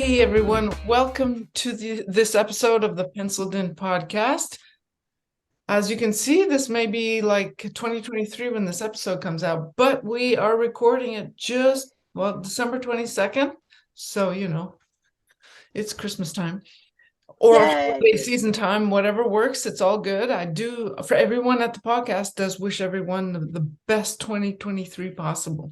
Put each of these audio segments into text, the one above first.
Hey everyone, welcome to this episode of the Penciled In Podcast. As you can see, this may be like 2023 when this episode comes out, but we are recording it December 22nd. So, it's Christmas time or holiday season time, whatever works, it's all good. I do, for everyone at the podcast, does wish everyone the best 2023 possible.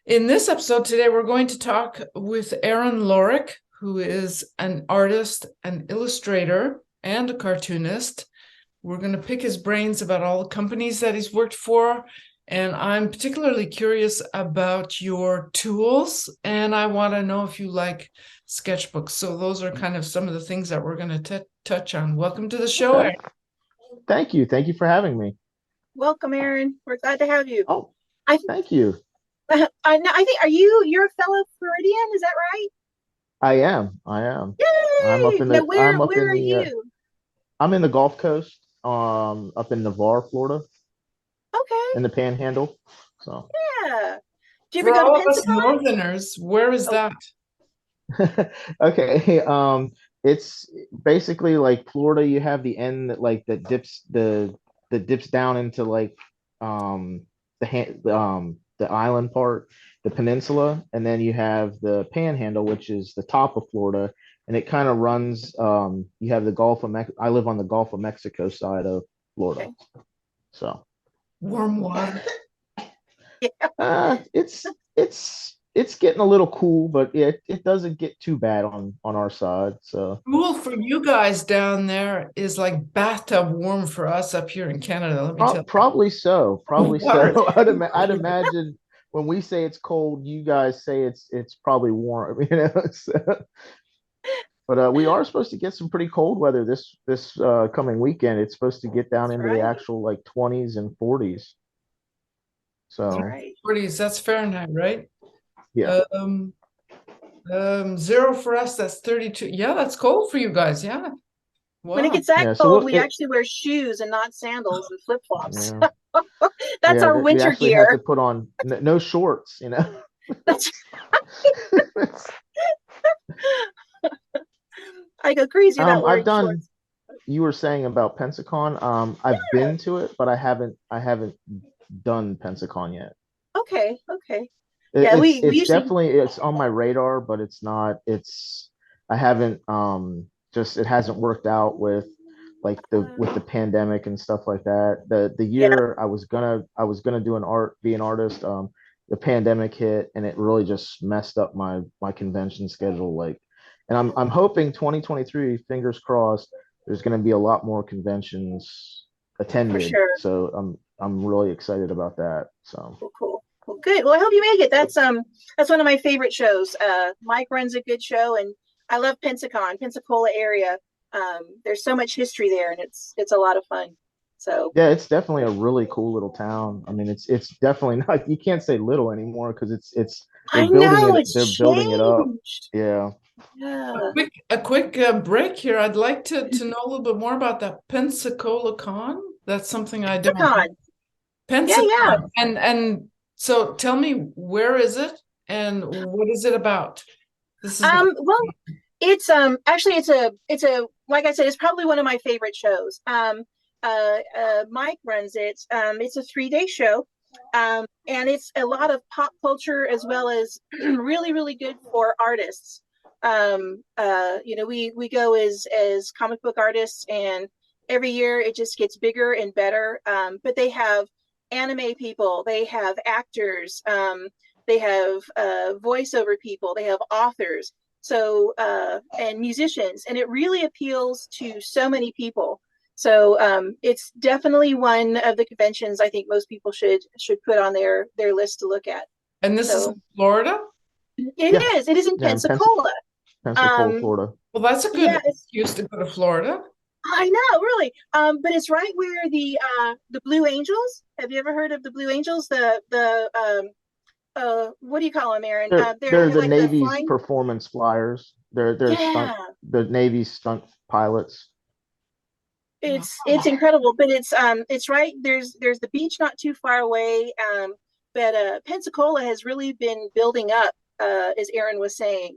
In this episode today, we're going to talk with Aaron Laurich, who is an artist, an illustrator, and a cartoonist. We're going to pick his brains about all the companies that he's worked for, and I'm particularly curious about your tools, and I want to know if you like sketchbooks. So those are kind of some of the things that we're going to touch on. Welcome to the show, Aaron. Thank you. Thank you for having me. Welcome, Aaron. We're glad to have you. Oh, thank you. I think you're a fellow Floridian, is that right? I am. Yay! I'm up in the where are you? I'm in the Gulf Coast, up in Navarre, Florida. Okay. In the Panhandle. So yeah. Do you ever go to Pensacola? Northerners, where is that? Okay. It's basically like Florida. You have the end that dips down into the island part, the peninsula, and then you have the Panhandle, which is the top of Florida, and it kind of runs. You have the Gulf of Mexico. I live on the Gulf of Mexico side of Florida, okay. So warm water. Yeah. It's getting a little cool, but it doesn't get too bad on our side. So cool for you guys down there is like bathtub warm for us up here in Canada. Let me tell you. Probably so. I'd imagine when we say it's cold, you guys say it's probably warm. So. But we are supposed to get some pretty cold weather this coming weekend. It's supposed to get down into the actual 20s and 40s. So 40s, that's Fahrenheit, right? Yeah. 0 for us, that's 32. Yeah, that's cold for you guys. Yeah. Wow. When it gets that cold, we actually wear shoes and not sandals and flip-flops. Yeah. That's our winter gear. We have to put on no shorts, That's I go crazy about wearing shorts. You were saying about Pensacon. I've been to it, but I haven't done Pensacon yet. Okay. It's definitely on my radar, but it's not. I haven't it hasn't worked out with the pandemic and stuff like that. The year I was gonna be an artist. The pandemic hit and it really just messed up my convention schedule. And I'm hoping 2023, fingers crossed, there's gonna be a lot more conventions attended. For sure. So I'm really excited about that. So cool. Well, good. Well, I hope you make it. That's one of my favorite shows. Mike runs a good show, and I love Pensacola area. There's so much history there, and it's a lot of fun. So yeah, it's definitely a really cool little town. I mean, it's definitely not. You can't say little anymore because they're building it up. Yeah. Yeah. A quick break here. I'd like to know a little bit more about that Pensacola Con. That's something I don't know. Pensacon. Yeah. And so tell me, where is it and what is it about? Well, it's actually it's a like I said, it's probably one of my favorite shows. Mike runs it. It's a 3-day show. And it's a lot of pop culture as well as really, really good for artists. We go as comic book artists, and every year it just gets bigger and better. But they have anime people, they have actors, they have voiceover people, they have authors, so and musicians, and it really appeals to so many people. So it's definitely one of the conventions I think most people should put on their list to look at. And this is in Florida? It is in Pensacola. Pensacola, Florida. Well, that's a good excuse to go to Florida. I know, really. But it's right where the Blue Angels. Have you ever heard of the Blue Angels? What do you call them, Aaron? They're the Navy's performance flyers. They're the Navy's stunt pilots. It's incredible, but it's right there's the beach not too far away. But Pensacola has really been building up, as Aaron was saying.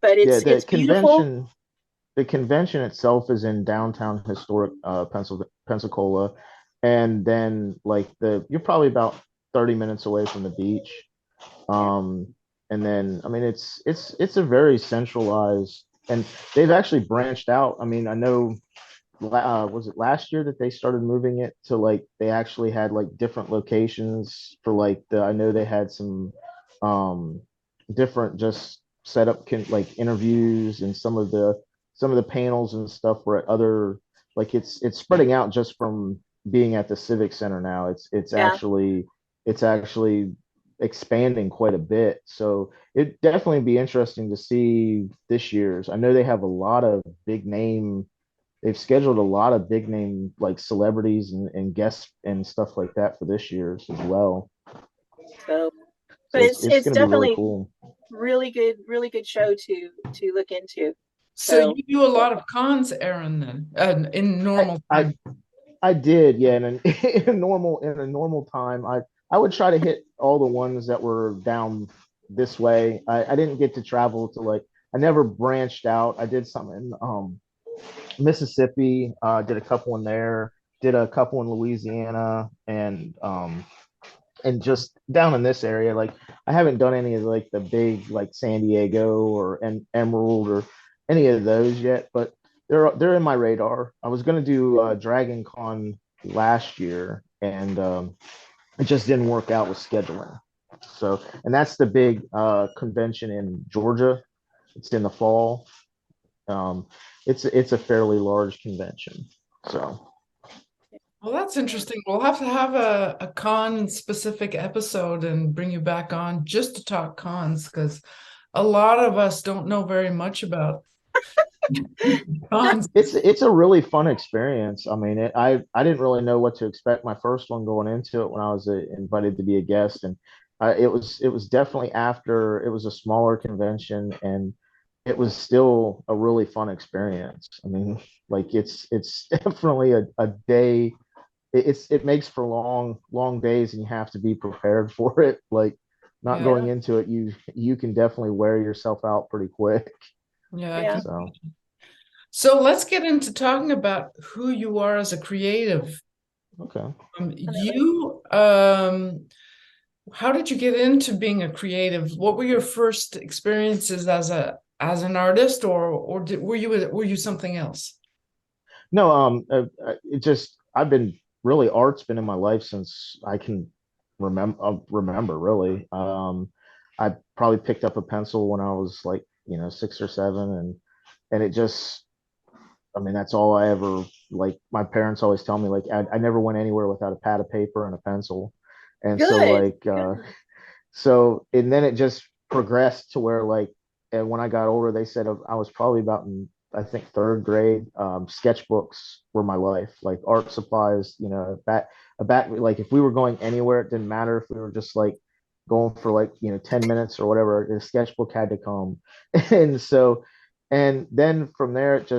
but Yeah, it's beautiful. the convention itself is in downtown historic Pensacola, and then like you're probably about 30 minutes away from the beach. Yeah. Um, and then I mean it's a very centralized, and they've actually branched out. I mean, I know was it last year that they started moving it to like they actually had like different locations for like I know they had some um different just setup like interviews, and some of the panels and stuff were at other, like it's spreading out just from being at the Civic Center now. Yeah. It's actually expanding quite a bit. So it definitely be interesting to see this year's. I know they have a lot of big name, they've scheduled a lot of big name like celebrities and guests and stuff like that for this year's as well. So, but So it's it's going to be really definitely cool. really good show to look into. So So you do a lot of cons, Aaron, then, in I normal I, time. I did, yeah. And in a normal time, I would try to hit all the ones that were down this way. I didn't get to travel to like, I never branched out. I did something in Mississippi, did a couple in there, did a couple in Louisiana, and just down in this area. Like I haven't done any of like the big like San Diego or Emerald or any of those yet, but they're in my radar. I was gonna do Dragon Con last year, and it just didn't work out with scheduling. So, and that's the big convention in Georgia. It's in the fall. Um, it's a fairly large convention. So Well, that's interesting. We'll have to have a con specific episode and bring you back on just to talk cons, because a lot of us don't know very much about cons. it's a really fun experience. I mean, I didn't really know what to expect my first one going into it when I was invited to be a guest, and it was definitely after it was a smaller convention, and it was still a really fun experience. I mean, like it's definitely a day. It makes for long days, and you have to be prepared for it. Like not going Yeah, into it, you can definitely wear yourself out pretty quick. yeah, I yeah. can. So So let's get into talking about who you are as a creative. okay. You, how did you get into being a creative? What were your first experiences as an artist, or were you something else? No, it just I've been really art's been in my life since I can remember really. I probably picked up a pencil when I was like, 6 or 7, and it just, I mean, that's all I ever, like my parents always tell me like I never went anywhere without a pad of paper and a pencil. And so Good. like and then it just progressed to where like, and when I got older, they said I was probably about in, I think, third grade. Sketchbooks were my life, like art supplies. Like if we were going anywhere, it didn't matter if we were just like going for like 10 minutes or whatever. The sketchbook had to come, and so, and then from there, it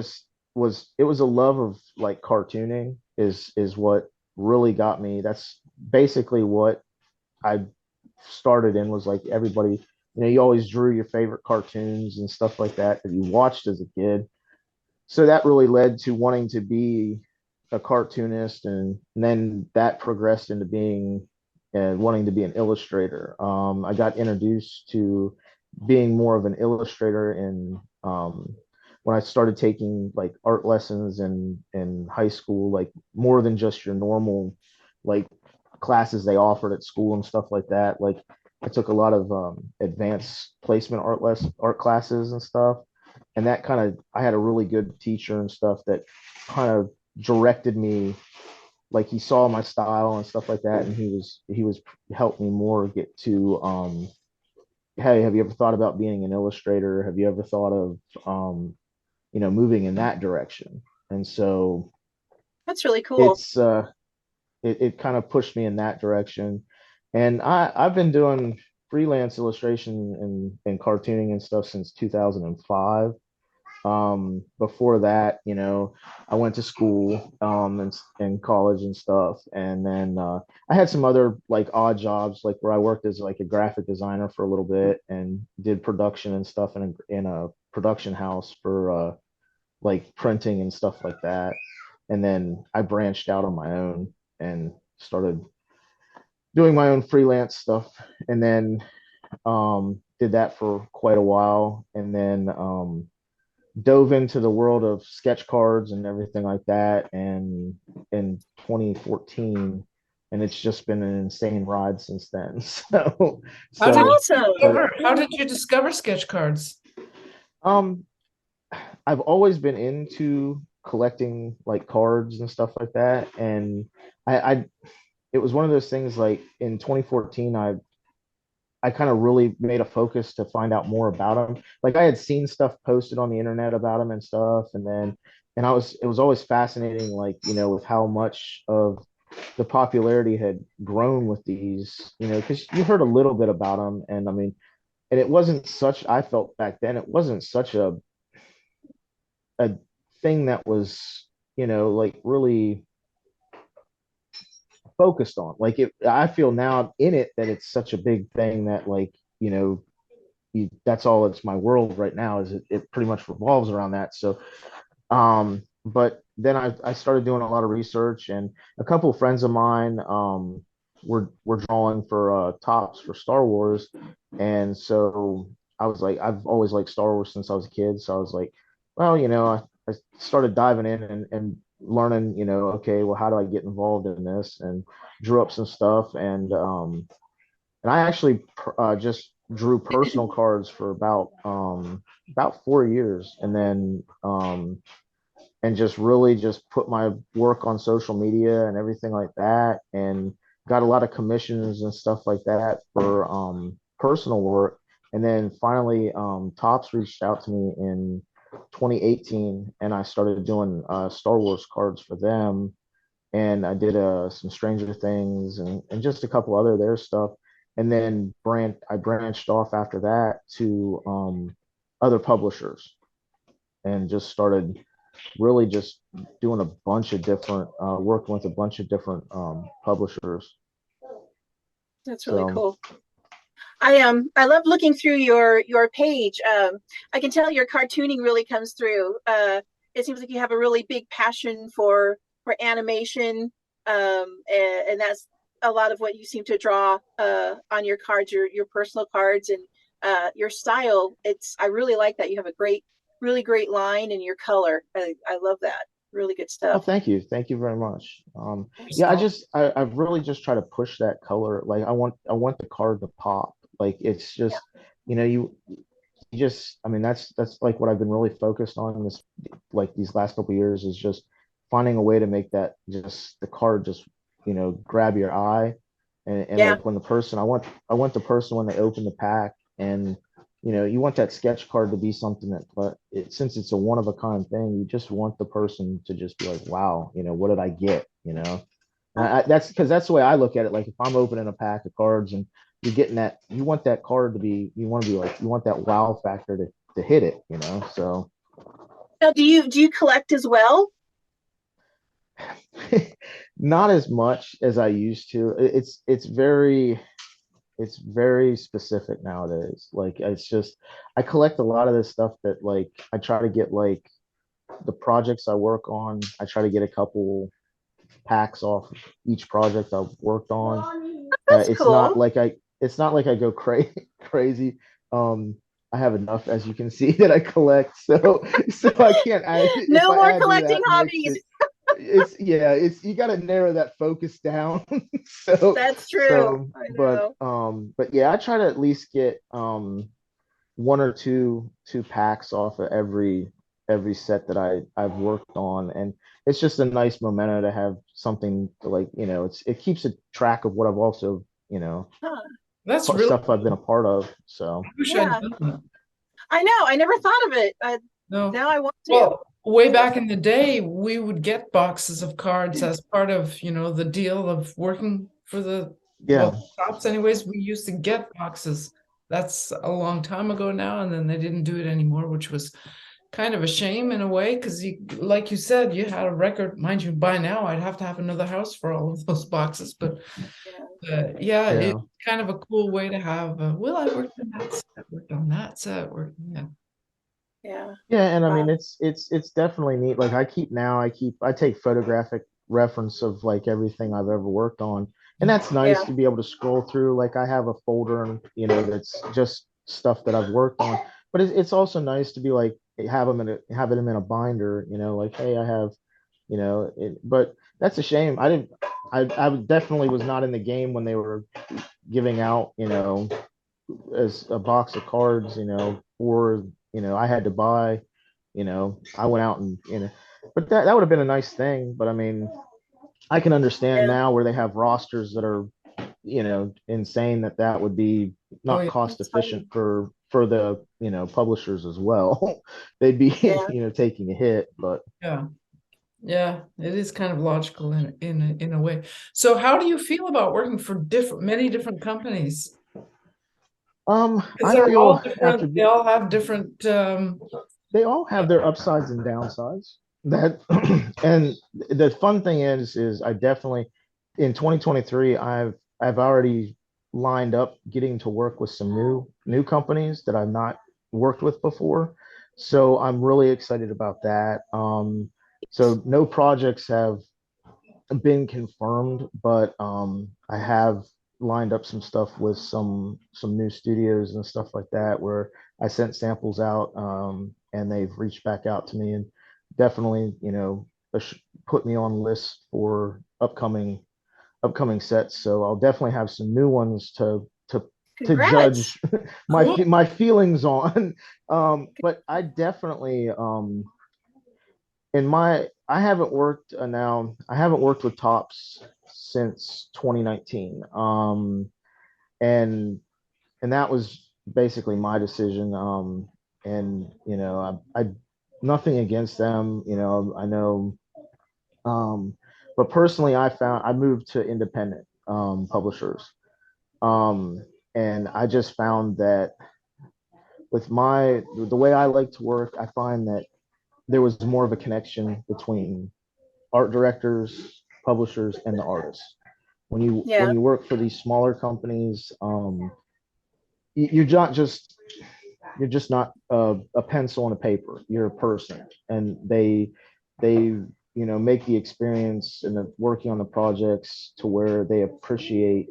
was a love of like cartooning is what really got me. That's basically what I started in, was like everybody, you always drew your favorite cartoons and stuff like that you watched as a kid. So that really led to wanting to be a cartoonist, and then that progressed into being and wanting to be an illustrator. I got introduced to being more of an illustrator when I started taking like art lessons in high school, like more than just your normal like classes they offered at school and stuff like that. Like I took a lot of advanced placement art classes and stuff, and that kind of, I had a really good teacher and stuff that kind of directed me, like he saw my style and stuff like that, and he was helped me more get to hey, have you ever thought about being an illustrator? Have you ever thought of moving in that direction? And so That's really cool. it kind of pushed me in that direction. And I've been doing freelance illustration and cartooning and stuff since 2005. Before that, I went to school and college and stuff, and then I had some other like odd jobs, like where I worked as like a graphic designer for a little bit and did production and stuff in a production house for like printing and stuff like that. And then I branched out on my own and started doing my own freelance stuff. And then did that for quite a while. And then dove into the world of sketch cards and everything like that. And in 2014, and it's just been an insane ride since then. So, How did you Awesome. how did you discover sketch cards? um, I've always been into collecting like cards and stuff like that, and I it was one of those things like in 2014, I kind of really made a focus to find out more about them. Like I had seen stuff posted on the internet about them and stuff, and then it was always fascinating, like with how much of the popularity had grown with these, because you heard a little bit about them, and I mean, and it wasn't such. I felt back then it wasn't such a thing that was like really focused on. Like I feel now in it that it's such a big thing that like that's all it's my world right now is it pretty much revolves around that. So but then I started doing a lot of research, and a couple of friends of mine were drawing for tops for Star Wars, and so I was like, I've always liked Star Wars since I was a kid, so I was like, well, I started diving in and learning, okay, well, how do I get involved in this, and drew up some stuff, and I actually just drew personal cards for about 4 years, and then and just really just put my work on social media and everything like that, and got a lot of commissions and stuff like that for personal work. And then finally Topps reached out to me in 2018, and I started doing Star Wars cards for them, and I did some Stranger Things and just a couple other their stuff. And then I branched off after that to other publishers, and just started really just doing a bunch of different working with a bunch of different publishers. That's really cool. I love looking through your page. I can tell your cartooning really comes through. It seems like you have a really big passion for animation, and that's a lot of what you seem to draw on your cards, your personal cards, and your style. I really like that. You have a really great line in your color. I love that. Really good stuff. Oh, thank you very much. Yeah, I've really just tried to push that color. Like I want the card to pop. Like it's just you just, I mean, that's like what I've been really focused on in this, like these last couple of years, is just finding a way to make that just the card just grab your eye, and like when the person I want the person when they open the pack, and you want that sketch card to be something that, but since it's a one of a kind thing, you just want the person to just be like, wow, what did I get? That's because that's the way I look at it. Like if I'm opening a pack of cards and you're getting that, you want that card to be, you want to be like, you want that wow factor to hit it, so. Now, do you collect as well? Not as much as I used to. It's very specific nowadays. Like it's just, I collect a lot of this stuff that like I try to get, like the projects I work on, I try to get a couple packs off each project I've worked on. That's it's cool. It's not like I go crazy. I have enough, as you can see, that I collect. So I can't add. No more collecting hobbies. It's you got to narrow that focus down. So that's true. But yeah, I try to at least get one or two packs off of every set that I've worked on, and it's just a nice memento to have something to, like, it keeps a track of what I've also that's really stuff I've been a part of. So I know, I never thought of it. No. Now I want to. Well, way back in the day, we would get boxes of cards as part of the deal of working for the shops. Anyways, we used to get boxes. That's a long time ago now, and then they didn't do it anymore, which was kind of a shame in a way, because like you said, you had a record. Mind you, by now I'd have to have another house for all of those boxes, but it's kind of a cool way to have. Well, I worked on that set, worked on that set, Yeah, and I mean Wow. it's definitely neat. Like I take photographic reference of like everything I've ever worked on. And that's nice Yeah. to be able to scroll through. Like I have a folder and that's just stuff that I've worked on. But it's also nice to be like have them in a binder, like hey, I have, but that's a shame. I definitely was not in the game when they were giving out, as a box of cards, or I had to buy, I went out and but that would have been a nice thing. But I mean, I can understand Yeah. now where they have rosters that are, insane that would be Oh, not yeah. cost That's funny. efficient for the publishers as well. They'd be Yeah. taking a hit, but Yeah. Yeah, it is kind of logical in a way. So how do you feel about working for many different companies? Because I they're all feel different, they all have different they all have their upsides and downsides. That and the fun thing is I definitely in 2023 I've already lined up getting to work with some new companies that I've not worked with before. So I'm really excited about that. So no projects have been confirmed, but I have lined up some stuff with some new studios and stuff like that where I sent samples out, and they've reached back out to me and definitely put me on lists for upcoming sets. So I'll definitely have some new ones to Congrats. judge cool. my feelings on. But I definitely in my I haven't worked now I haven't worked with tops since 2019, and that was basically my decision, and I nothing against them, I know, but personally I moved to independent publishers, um and I just found that with the way I like to work, I find that there was more of a connection between art directors, publishers, and the artists. When Yeah. you work for these smaller companies, you're you're just not a pencil and a paper. You're a person, and they make the experience and the working on the projects to where they appreciate,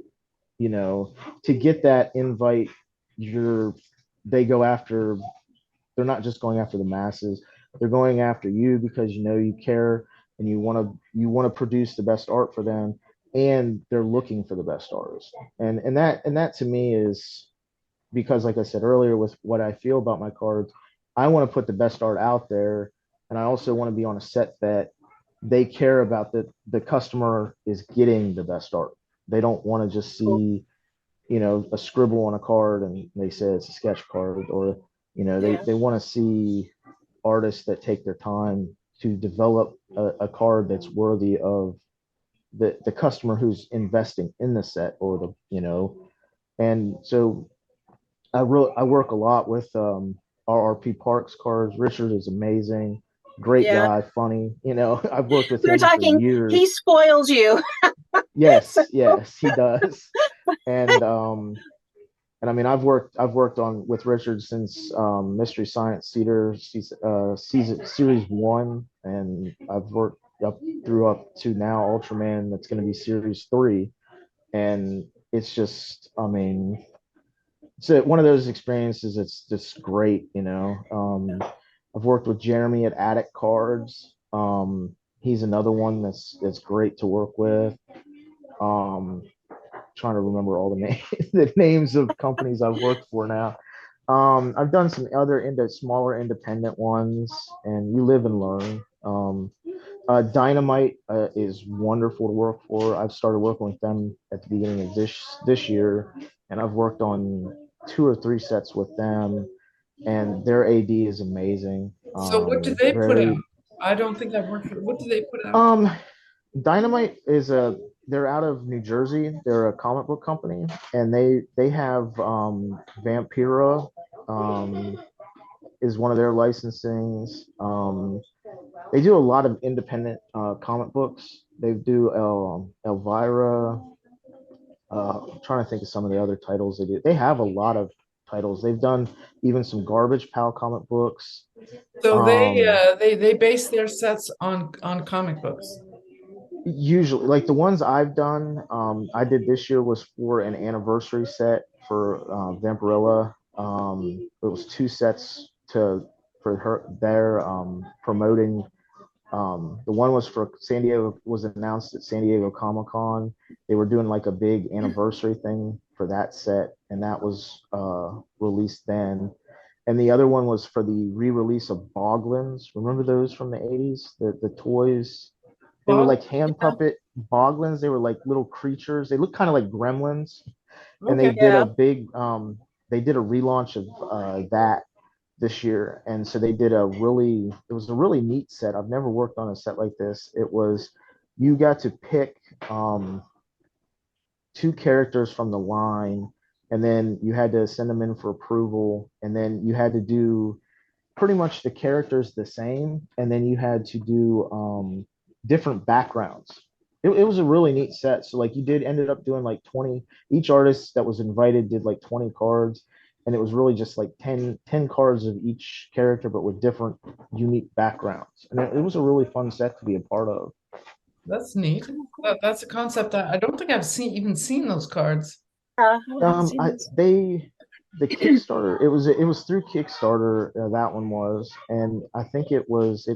to get that invite. You're they go after they're not just going after the masses. They're going after you because you care and you want to produce the best art for them, and they're looking for the best artists. And that to me is because, like I said earlier, with what I feel about my cards, I want to put the best art out there, and I also want to be on a set that they care about, that the customer is getting the best art. They don't want to just Cool. see a scribble on a card and they say it's a sketch card, or Yeah. they want to see artists that take their time to develop a card that's worthy of the customer who's investing in the set, or and so I work a lot with RRP Parks cards. Richard is amazing, great Yeah. guy, funny. I've worked with We were him for talking, he years. spoils you. So, Yes, he does. And and I mean, I've worked on with Richard since Mystery Science Theater series 1, and I've worked up to now Ultraman. That's going to be series 3, and it's just, I mean, it's one of those experiences. It's just great. I've worked with Jeremy at Attic Cards. He's another one that's great to work with. Um, Trying to remember all the names the names of companies I've worked for now. I've done some other smaller independent ones, and you live and learn. Dynamite is wonderful to work for. I've started working with them at the beginning of this year, and I've worked on 2 or 3 sets with them, and their AD is amazing. So what do they put out? Very I don't think I've worked for, what do they put out? um Dynamite is they're out of New Jersey. They're a comic book company, and they have Vampira um is one of their licensings. They do a lot of independent comic books. They do Elvira. I'm trying to think of some of the other titles they do. They have a lot of titles. They've done even some Garbage Pal comic books. So they base their sets on comic books. Usually, like the ones I've done, I did this year was for an anniversary set for Vampirilla. It was two sets for her there promoting. The one was for San Diego, was announced at San Diego Comic-Con. They were doing like a big anniversary thing for that set, and that was released then. And the other one was for the re-release of Boglins. Remember those from the 80s? The toys. They were like hand puppet Boglins. They were like little creatures. They looked kind of like gremlins. And they Okay. did a big they did a relaunch of that this year. And so it was a really neat set. I've never worked on a set like this. It was, you got to pick two characters from the line, and then you had to send them in for approval, and then you had to do pretty much the characters the same, and then you had to do different backgrounds. It was a really neat set. So like you ended up doing like 20, each artist that was invited did like 20 cards, and it was really just like 10 cards of each character, but with different unique backgrounds. And it was a really fun set to be a part of. That's neat. That's a concept I don't think I've seen those cards. The Kickstarter, it was through Kickstarter, that one was, and I think it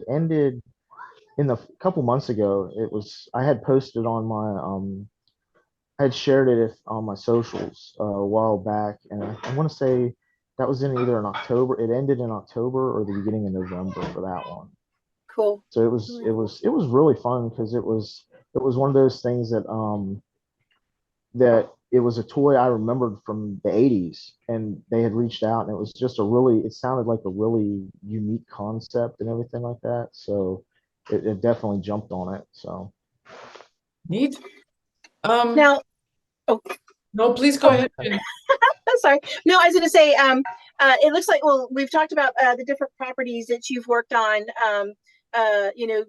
ended in the couple months ago. I had posted on my I had shared it on my socials a while back, and I want to say that was in either in October. It ended in October or the beginning of November for that one. Cool. So it was really fun because it was one of those things that that it was a toy I remembered from the 80s, and they had reached out, and it was just it sounded like a really unique concept and everything like that. So it definitely jumped on it. So neat. Now, no, please go ahead. Sorry. No, I was going to say, it looks like, well, we've talked about the different properties that you've worked on,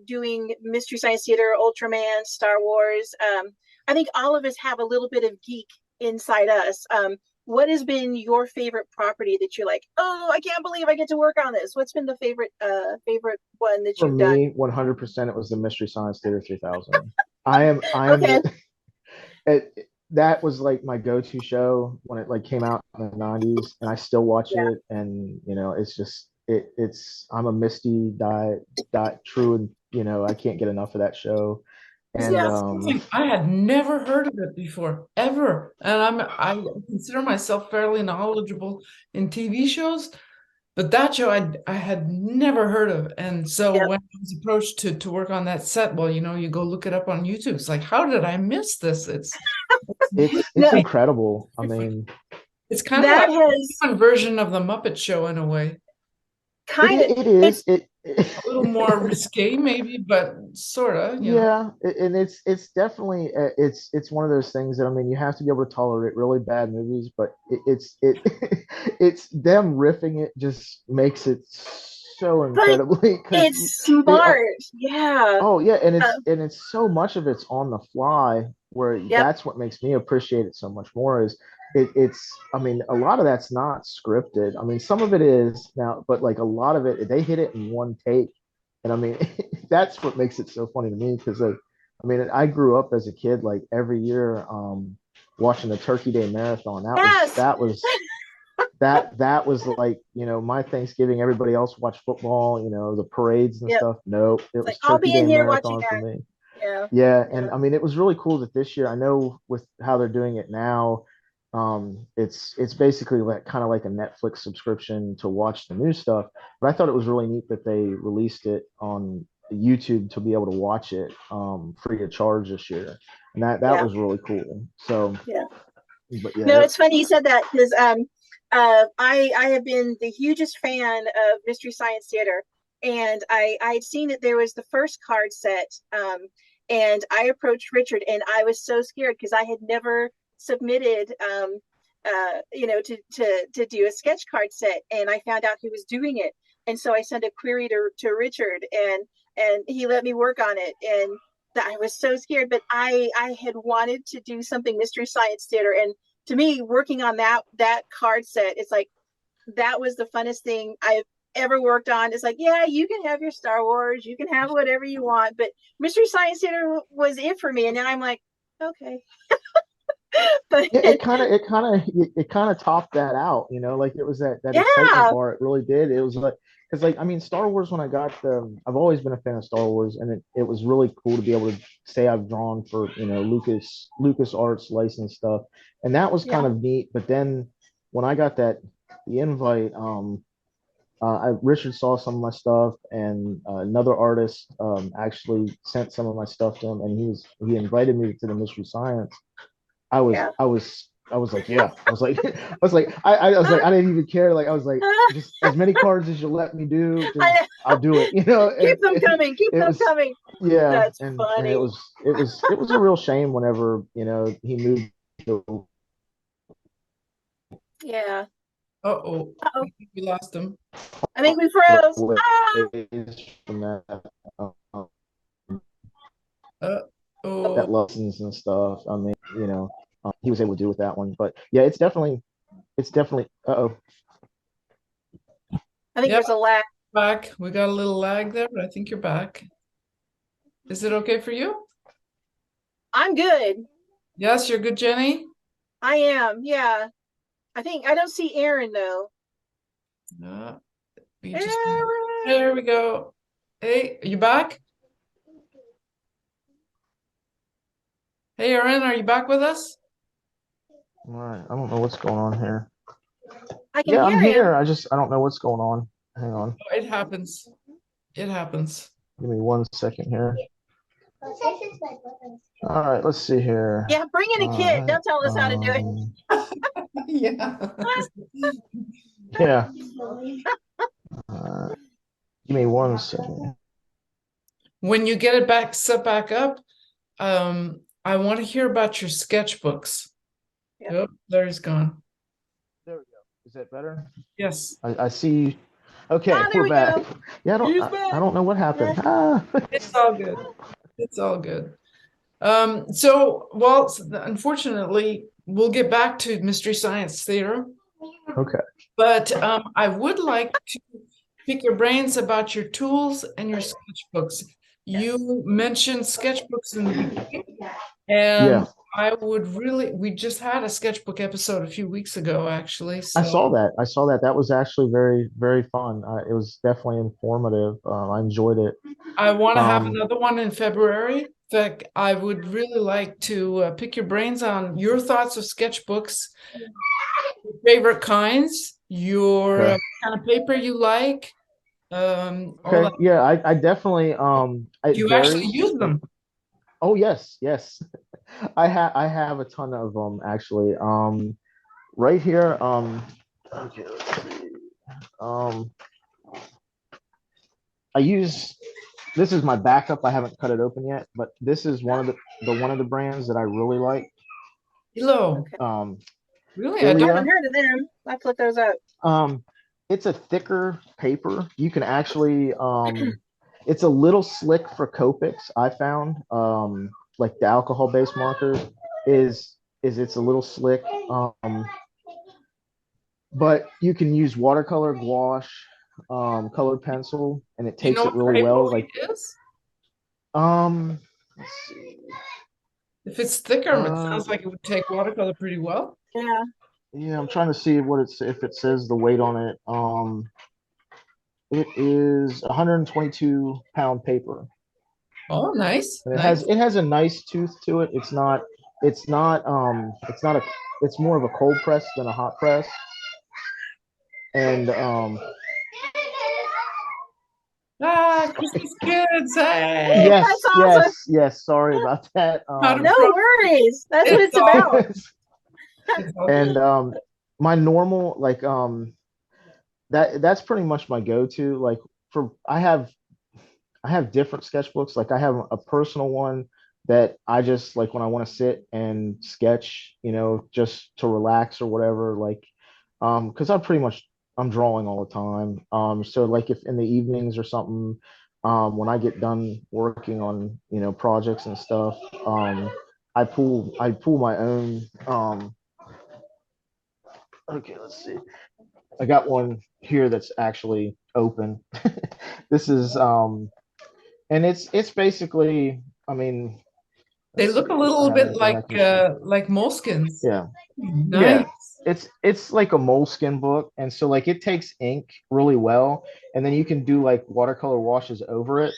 doing Mystery Science Theater, Ultraman, Star Wars. I think all of us have a little bit of geek inside us. What has been your favorite property that you're like, oh, I can't believe I get to work on this? What's been the favorite one that you've done? For me, 100%, it was the Mystery Science Theater 3000. I am Okay. That was like my go-to show when it like came out in the 90s, and I still watch it. And it's just I'm a Misty true, and I can't get enough of that show. And I had never heard of it before, ever. And I consider myself fairly knowledgeable in TV shows, but that show I had never heard of. And so when I was approached to work on that set, well, you go look it up on YouTube. It's like, how did I miss this? It's incredible. I mean, it's kind of like a different version of the Muppet Show in a way. It is a little more risque, maybe, but sort of. Yeah, and it's definitely it's one of those things that, I mean, you have to be able to tolerate really bad movies, but it's them riffing it just makes it so incredibly. It's smart. Oh yeah, and it's so much of it's on the fly, where that's what makes me appreciate it so much more. Is I mean, a lot of that's not scripted. I mean, some of it is now, but like a lot of it, they hit it in one take. And I mean, that's what makes it so funny to me, because I mean, I grew up as a kid, like every year, watching the Turkey Day Marathon. That was like, my Thanksgiving. Everybody else watched football, the parades and stuff. Nope, it was Turkey Day Marathon for me. Yeah, and I mean, it was really cool that this year, I know with how they're doing it now, it's basically like kind of like a Netflix subscription to watch the new stuff. But I thought it was really neat that they released it on YouTube to be able to watch it free of charge this year, and that was really cool. So but no, it's funny you said that, because I have been the hugest fan of Mystery Science Theater, and I had seen that there was the first card set, and I approached Richard, and I was so scared because I had never submitted to do a sketch card set, and I found out he was doing it, and so I sent a query to Richard, and he let me work on it, and I was so scared, but I had wanted to do something Mystery Science Theater, and to me, working on that card set, it's like that was the funnest thing I've ever worked on. It's like, yeah, you can have your Star Wars, you can have whatever you want, but Mystery Science Theater was it for me. And then I'm like, okay. But it kind of topped that out, like it was that excitement bar. It really did. It was like, because like, I mean, Star Wars, when I got I've always been a fan of Star Wars, and it was really cool to be able to say I've drawn for, Lucas Arts licensed stuff, and that was kind of neat. But then when I got the invite, Richard saw some of my stuff, and another artist actually sent some of my stuff to him, and he invited me to the Mystery Science. I was like, yeah. I was like, I was like, I didn't even care. Like, I was like, just as many cards as you let me do, I'll do it. Keep them coming. Keep them coming. Yeah, that's funny. And it was a real shame whenever he moved. Yeah. Uh-oh. We lost him. I think we froze. That lessons and stuff. I mean, he was able to do with that one. But yeah, it's definitely. Uh-oh. I think there's a lag. Back. We got a little lag there, but I think you're back. Is it okay for you? I'm good. Yes, you're good, Jenny? I am, yeah. I think I don't see Aaron though. There we go. Hey, are you back? Hey, Aaron, are you back with us? All right. I don't know what's going on here. I'm here. I don't know what's going on. Hang on. Oh, it happens. It happens. Give me 1 second here. All right, let's see here. Yeah, bring in a kid. They'll tell us how to do it. Yeah. Yeah. Give me 1 second. When you get it set back up, I want to hear about your sketchbooks. Yep. Oh, there he's gone. There we go. Is that better? Yes. I see. Okay, we're back. Go. Yeah, I don't know what happened. It's all good. It's all good. So, well, unfortunately, we'll get back to Mystery Science Theater. Okay. But I would like to pick your brains about your tools and your sketchbooks. You mentioned sketchbooks in the beginning, and we just had a sketchbook episode a few weeks ago, actually. So. I saw that. That was actually very, very fun. It was definitely informative. I enjoyed it. I want to have another one in February. In fact, I would really like to pick your brains on your thoughts of sketchbooks, your favorite kinds, your kind of paper you like. Okay. Yeah, I definitely you actually use them. Oh yes. I have a ton of them actually. Right here. Okay, let's see. This is my backup. I haven't cut it open yet, but this is one of the brands that I really like. Hello. Really? I haven't heard of them. I put those up. It's a thicker paper. You can actually it's a little slick for Copics, I found. Like the alcohol-based marker is it's a little slick. But you can use watercolor, gouache, colored pencil, and it takes it really well. Like is? Let's see. If it's thicker, it sounds like it would take watercolor pretty well. Yeah. Yeah, I'm trying to see if it says the weight on it. It is 122-pound paper. Oh, nice. And it has a nice tooth to it. It's more of a cold press than a hot press. And Christmas kids, hey! Yes, that's awesome. yes. Sorry about that. No worries. That's what it's about. And my normal that's pretty much my go-to. Like I have different sketchbooks. Like I have a personal one that I just like when I want to sit and sketch, just to relax or whatever. Like, because I'm drawing all the time. So like if in the evenings or something, when I get done working on, projects and stuff, I pull my own Okay, let's see. I got one here that's actually open. This is and it's basically, I mean, They let's see look a if I little have bit anything I can show. like moleskins. Yeah. Nice. Yeah. It's like a moleskin book, and so like it takes ink really well, and then you can do like watercolor washes over it.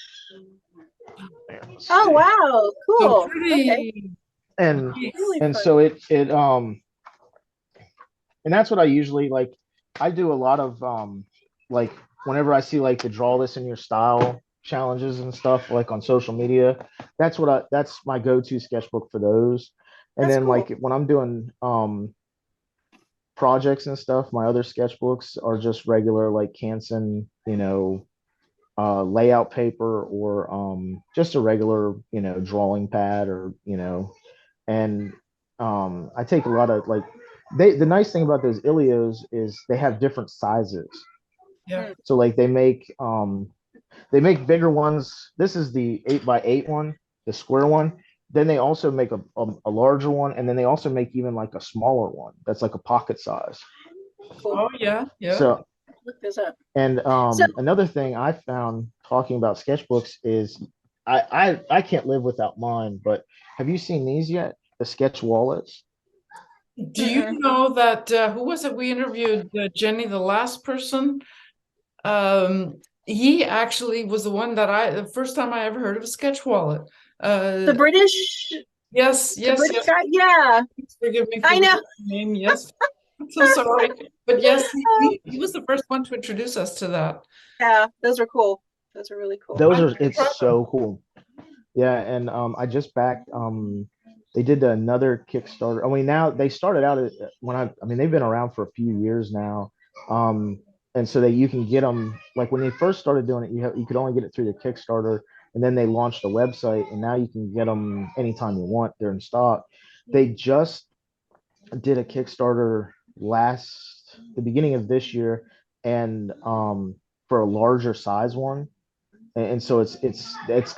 Oh, wow. So Cool. Okay. pretty And nice. Really fun. so it and that's what I usually like. I do a lot of like whenever I see like the draw this in your style challenges and stuff like on social media, that's my go-to sketchbook for those. And That's then cool. like when I'm doing projects and stuff, my other sketchbooks are just regular like Canson, layout paper or just a regular, drawing pad or, and I take a lot of like the nice thing about those Ilios is they have different sizes. Yeah. So like they make bigger ones. This is the 8x8 one, the square one. Then they also make a larger one, and then they also make even like a smaller one that's like a pocket size. Cool. Oh yeah, yeah. So Look this up. and So, another thing I found talking about sketchbooks is I can't live without mine, but have you seen these yet? The sketch wallets? Do you know that who was it we interviewed? Jenny, the last person. He actually was the one that the first time I ever heard of a sketch wallet. the British, Yes, the yes, British yes. guy, yeah, Forgive me for I know. the name. Yes, I'm so sorry. But yes, he was the first one to introduce us to that. Yeah, those are cool. Those are really cool. Those are it's so cool. Yeah, and I just backed they did another Kickstarter. I mean, now they started out I mean they've been around for a few years now. And so that you can get them like when they first started doing it, you could only get it through the Kickstarter, and then they launched a website, and now you can get them anytime you want. They're in stock. They just did a Kickstarter the beginning of this year, and for a larger size one, and so it's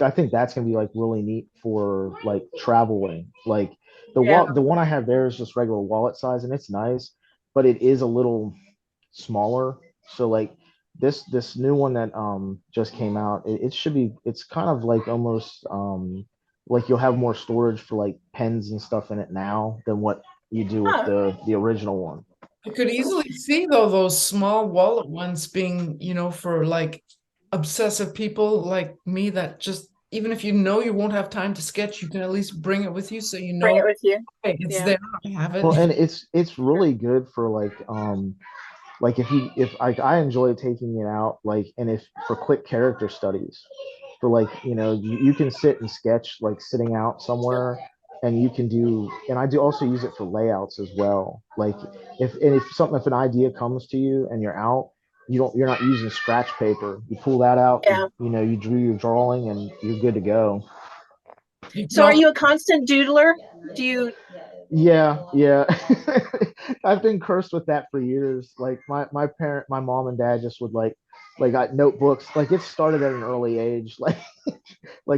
I think that's gonna be like really neat for like traveling. Like the one I have there is just regular wallet size, and it's nice, but it is a little smaller. So like this new one that just came out, it should be it's kind of like almost like you'll have more storage for like pens and stuff in it now than what you do with the original one. I could easily see though those small wallet ones being, for like obsessive people like me that just even if you won't have time to sketch, you can at least bring it with you so Bring it with you. okay, it's there, I have it. Well, and it's really good for like if I enjoy taking it out like and if for quick character studies for like you can sit and sketch like sitting out somewhere and you can do and I do also use it for layouts as well like if an idea comes to you and you're out you're not using scratch paper, you pull that out, you drew your drawing and you're good to go. So are you a constant doodler? Do you Yeah. I've been cursed with that for years. Like my mom and dad just would like got notebooks. Like it started at an early age. Like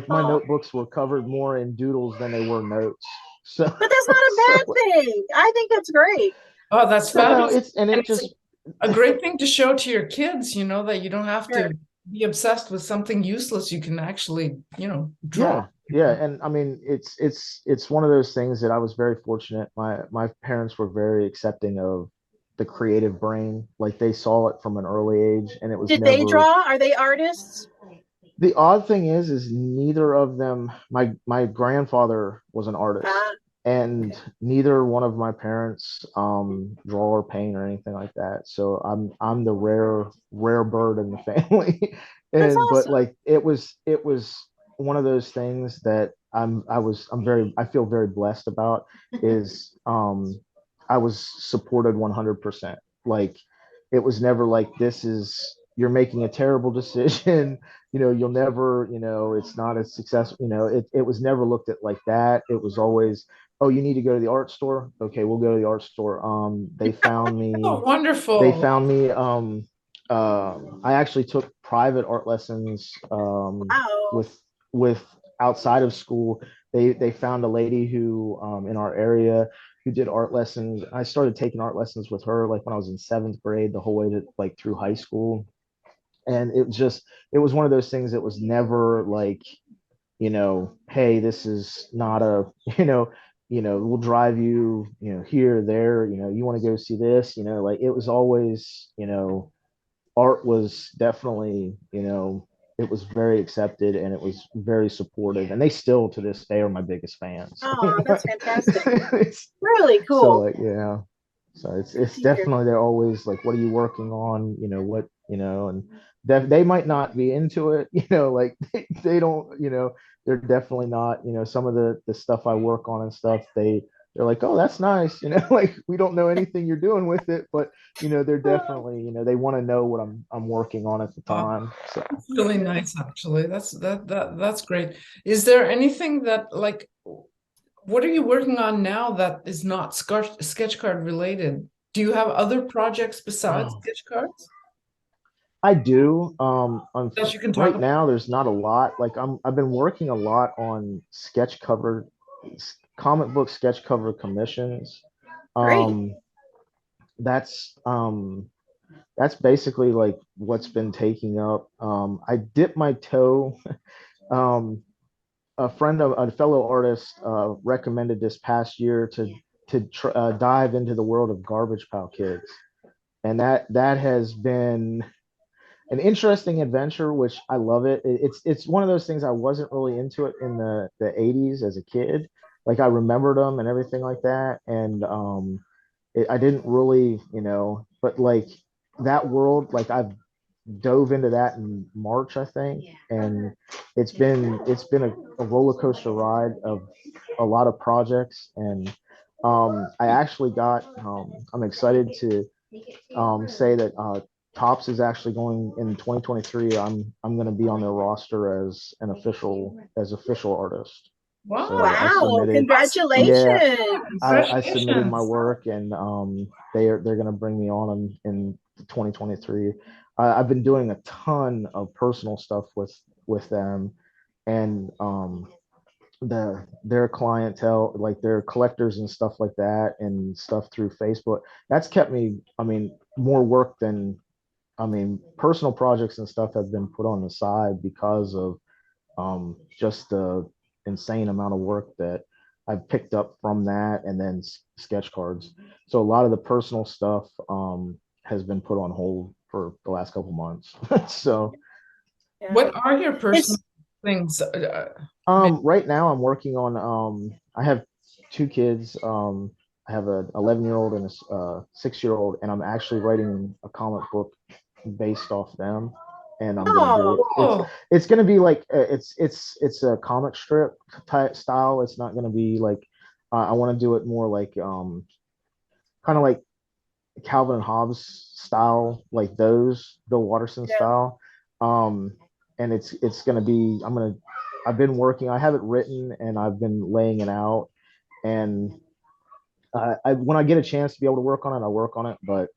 my notebooks were covered more in doodles than they were notes. So but that's not a bad thing. I think that's great. Oh, that's fabulous. It's a great thing to show to your kids, that you don't have to be obsessed with something useless. You can actually, draw. Yeah, and I mean it's one of those things that I was very fortunate. My parents were very accepting of the creative brain. Like they saw it from an early age, and it was Did never. They draw? Are they artists? The odd thing is neither of them. My grandfather was an artist, and neither one of my parents draw or paint or anything like that. So I'm the rare bird in the family. That's awesome. But like it was one of those things that I feel very blessed about is I was supported 100%. Like it was never like you're making a terrible decision, you'll never, it's not as successful, it was never looked at like that. It was always, oh, you need to go to the art store. Okay, we'll go to the art store. They found me. Oh, wonderful. They found me. I actually took private art lessons with outside of school. They found a lady who in our area who did art lessons. I started taking art lessons with her like when I was in 7th grade, the whole way to like through high school. And it was one of those things that was never like, hey, this is not a, we'll drive you, here, there, you want to go see this, like it was always, art was definitely, it was very accepted and it was very supportive. And they still to this day are my biggest fans. Oh, that's fantastic. It's, Really so cool. like, yeah. So it's definitely, they're always like, what are you working on? What, and they might not be into it, like they don't, they're definitely not, some of the stuff I work on and stuff, they're like, oh, that's nice, like we don't know anything you're doing with it, but they're definitely, they want to know what I'm working on at the time. So That's really nice, actually. That's great. Is there anything that like, what are you working on now that is not sketch card related? Do you have other projects besides sketch cards I do. that you can talk Right about? now, there's not a lot. Like I've been working a lot on comic book sketch cover commissions. Great. That's um, that's basically like what's been taking up. I dipped my toe. Um, a fellow artist recommended this past year to dive into the world of Garbage Pail Kids, and that has been an interesting adventure, which I love it. It's one of those things I wasn't really into it in the 80s as a kid. Like I remembered them and everything like that, and I didn't really, but like that world, like I've dove into that in March, I think, and it's been a roller coaster ride of a lot of projects, and I actually got I'm excited to say that Tops is actually going in 2023. I'm going to be on their roster as official artist. Wow. So I Wow, submitted, congratulations. I submitted my work, and they're going to bring me on in 2023. I've been doing a ton of personal stuff with them, and their clientele, like their collectors and stuff like that, and stuff through Facebook. That's kept me, I mean, more work than, personal projects and stuff have been put on the side because of just the insane amount of work that I've picked up from that, and then sketch cards. So a lot of the personal stuff has been put on hold for the last couple months. So Yeah. What are your personal It's things? right now I'm working on I have 2 kids. I have an 11-year-old and a 6-year-old, and I'm actually writing a comic book based off them. And I'm gonna do it. Oh, It's gonna be like it's a comic strip type style. It's not gonna be like I want to do it more like kind of like Calvin and Hobbes style, like those Bill Watterson yeah. style. Um, and it's gonna be I've been working. I have it written and I've been laying it out. And when I get a chance to be able to work on it, I work on it. But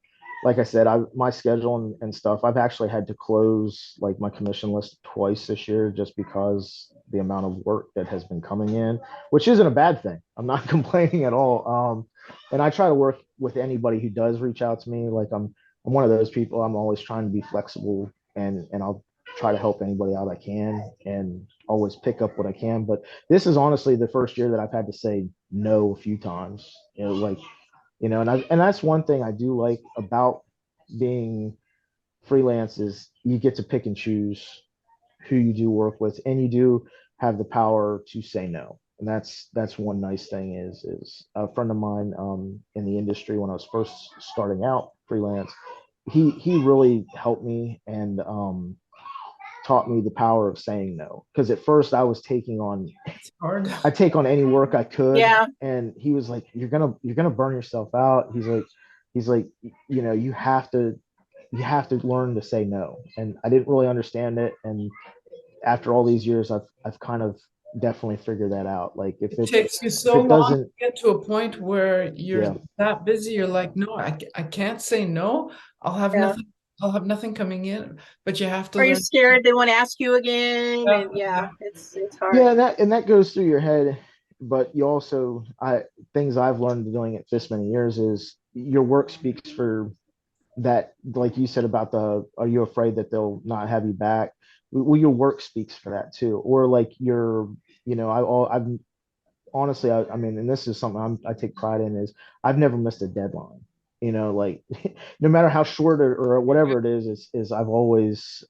like I said, my schedule and stuff, I've actually had to close like my commission list twice this year just because the amount of work that has been coming in, which isn't a bad thing. I'm not complaining at all. And I try to work with anybody who does reach out to me. Like I'm one of those people. I'm always trying to be flexible, and I'll try to help anybody out I can and always pick up what I can. But this is honestly the first year that I've had to say no a few times. Like, and that's one thing I do like about being freelance is you get to pick and choose who you do work with, and you do have the power to say no. And that's one nice thing is a friend of mine in the industry when I was first starting out freelance, he really helped me and taught me the power of saying no. Because at first I was it's hard. I take on any work I could. Yeah. And he was like, you're gonna burn yourself out. He's like, you have to learn to say no. And I didn't really understand it. And after all these years, I've kind of definitely figured that out. Like if It takes you so it long doesn't to get to a point where you're Yeah. that busy. You're like, no, I can't say no. I'll have Yeah. nothing. I'll have nothing coming in. But you have to Are you learn. scared they won't ask you again? Yeah, And yeah, yeah. it's hard. Yeah, and that goes through your head. but you also, things I've learned doing it this many years is your work speaks for that. Like you said about are you afraid that they'll not have you back? Well, your work speaks for that too. Or like I've honestly, I mean, and this is something I take pride in, is I've never missed a deadline. Like no matter how short or whatever it is I've always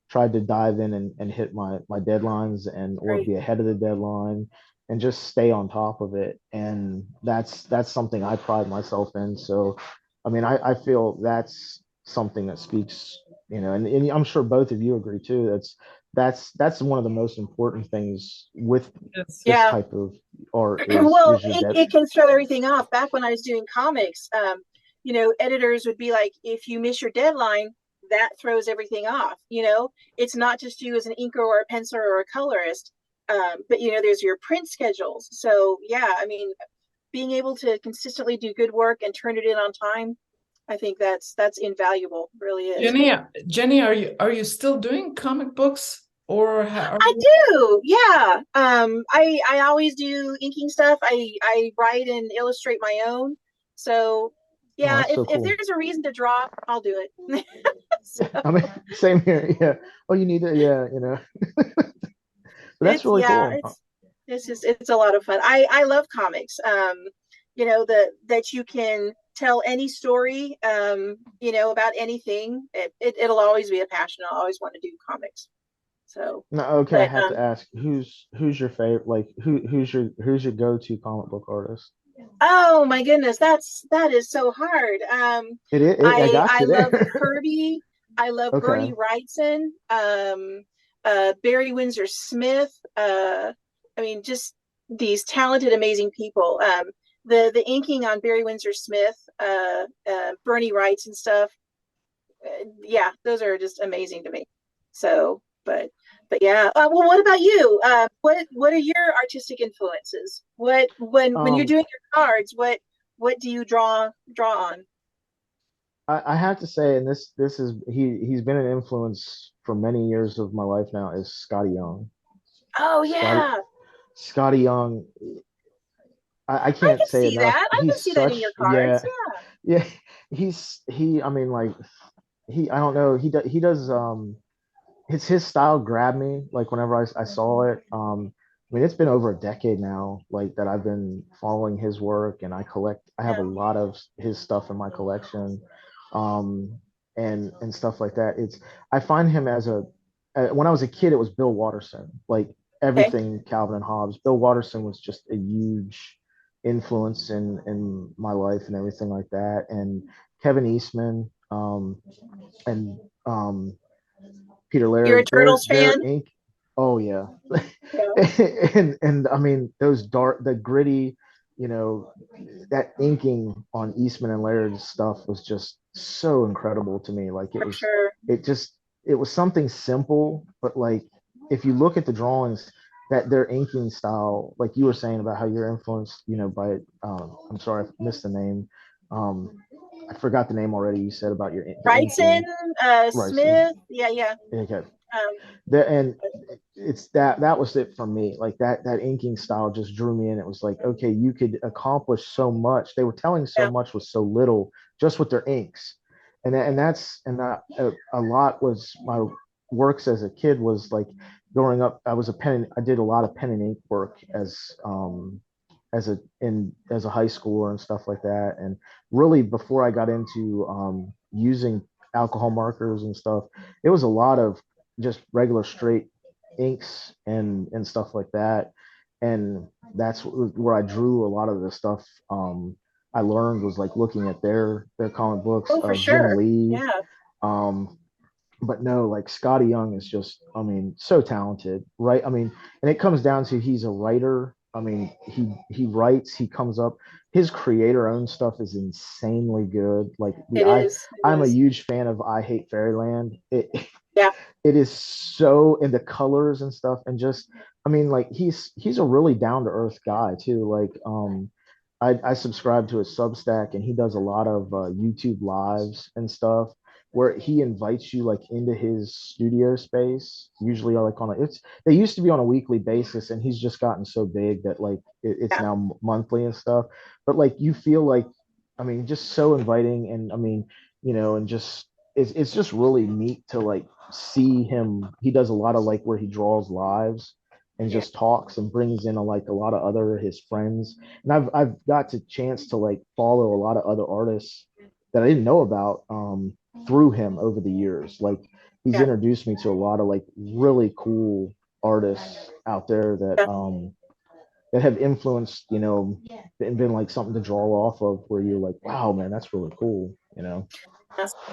tried to dive in and hit my deadlines and or Right. be ahead of the deadline and just stay on top of it. And that's something I pride myself in. So, I mean, I feel that's something that speaks, and I'm sure both of you agree too. That's one of the most important things with Yes. this Yeah. type of art Well, is your it can throw everything off. Back when I was doing comics, editors would be like, if you miss your deadline, that throws everything off. It's not just you as an inker or a penciler or a colorist, but there's your print schedules. So yeah, I mean, being able to consistently do good work and turn it in on time, I think that's invaluable. Really is. Jenny, are you still doing comic books, or are I you? do, yeah. I always do inking stuff. I write and illustrate my own. So Oh, yeah, that's if so cool. there's a reason to draw, I'll do it. So I mean, same here. Yeah. Oh, you need to, yeah, but that's it's really yeah, cool. it's a lot of fun. I love comics. That you can tell any story, about anything. It'll always be a passion. I'll always want to do comics. So, No, okay, I but have to ask, who's your favorite, like who's your go-to comic book artist? oh my goodness, that is so hard. I got I you love there. Kirby. I love Okay. Bernie Wrightson. Barry Windsor Smith. I mean, just these talented, amazing people. The inking on Barry Windsor Smith, Bernie Wrights and stuff. Yeah, those are just amazing to me. So, but yeah. Well, what about you? What are your artistic influences? When you're Um, doing your cards, what do you draw on? I have to say, and this is he's been an influence for many years of my life now, is Scotty Young. Oh Scotty yeah, Scotty Young, I I can't can say see enough. that. I can He's see that in your such, yeah, cards. Yeah. yeah. I mean, like I don't know. He does his style grabbed me like whenever I saw it. I mean, it's been over a decade now, like that I've been following his work, and I have a Yeah. lot of his stuff in my collection, um, and stuff like that. I find him as when I was a kid, it was Bill Watterson, like Okay. everything Calvin and Hobbes. Bill Watterson was just a huge influence in my life and everything like that, and Kevin Eastman, and Peter You're a Laird, Turtles their fan? ink. Oh yeah, Yeah. and I mean the gritty, you know, that inking on Eastman and Laird's stuff was just so incredible to me. Like For sure. it was something simple, but like if you look at the drawings, that their inking style, like you were saying about how you're influenced, by I'm sorry, I missed the name. Um, I forgot the name already. You said about the Wrightson, inking, right? So, Smith. Yeah, yeah. okay, Um, and it's that was it for me. Like that inking style just drew me in. It was like, okay, you could accomplish so much. They were telling so yeah. much with so little, just with their inks. A lot was my works as a kid was like growing up. I did a lot of pen and ink work as a high schooler and stuff like that. And really before I got into using alcohol markers and stuff, it was a lot of just regular straight inks and stuff like that. And that's where I drew a lot of the stuff I learned was like looking at their comic books, Oh, for Jim sure. Lee. Yeah. Um, but no, like Scotty Young is just, I mean, so talented, right? I mean, and it comes down to he's a writer. I mean, he writes, he comes up, his creator owned stuff is insanely good. Like It is. It I'm a is. huge fan of I Hate Fairyland. Yeah. It is so in the colors and stuff, and just, I mean, like he's a really down to earth guy too. Like, I subscribe to his Substack, and he does a lot of YouTube lives and stuff. where he invites you like into his studio space, usually like on a, it's, they used to be on a weekly basis, and he's just gotten so big that like it's Yeah. now monthly and stuff. But like you feel like, I mean, just so inviting, and I mean, and just it's just really neat to like see him. He does a lot of like where he draws lives and Yeah. just talks and brings in like a lot of other his friends. And I've got to chance to like follow a lot of other artists that I didn't know about through him over the years. Like he's Yeah. introduced me to a lot of like really cool artists out there Yeah. that have influenced, and been like something to draw off of, where you're like, wow, man, that's really cool. Yeah.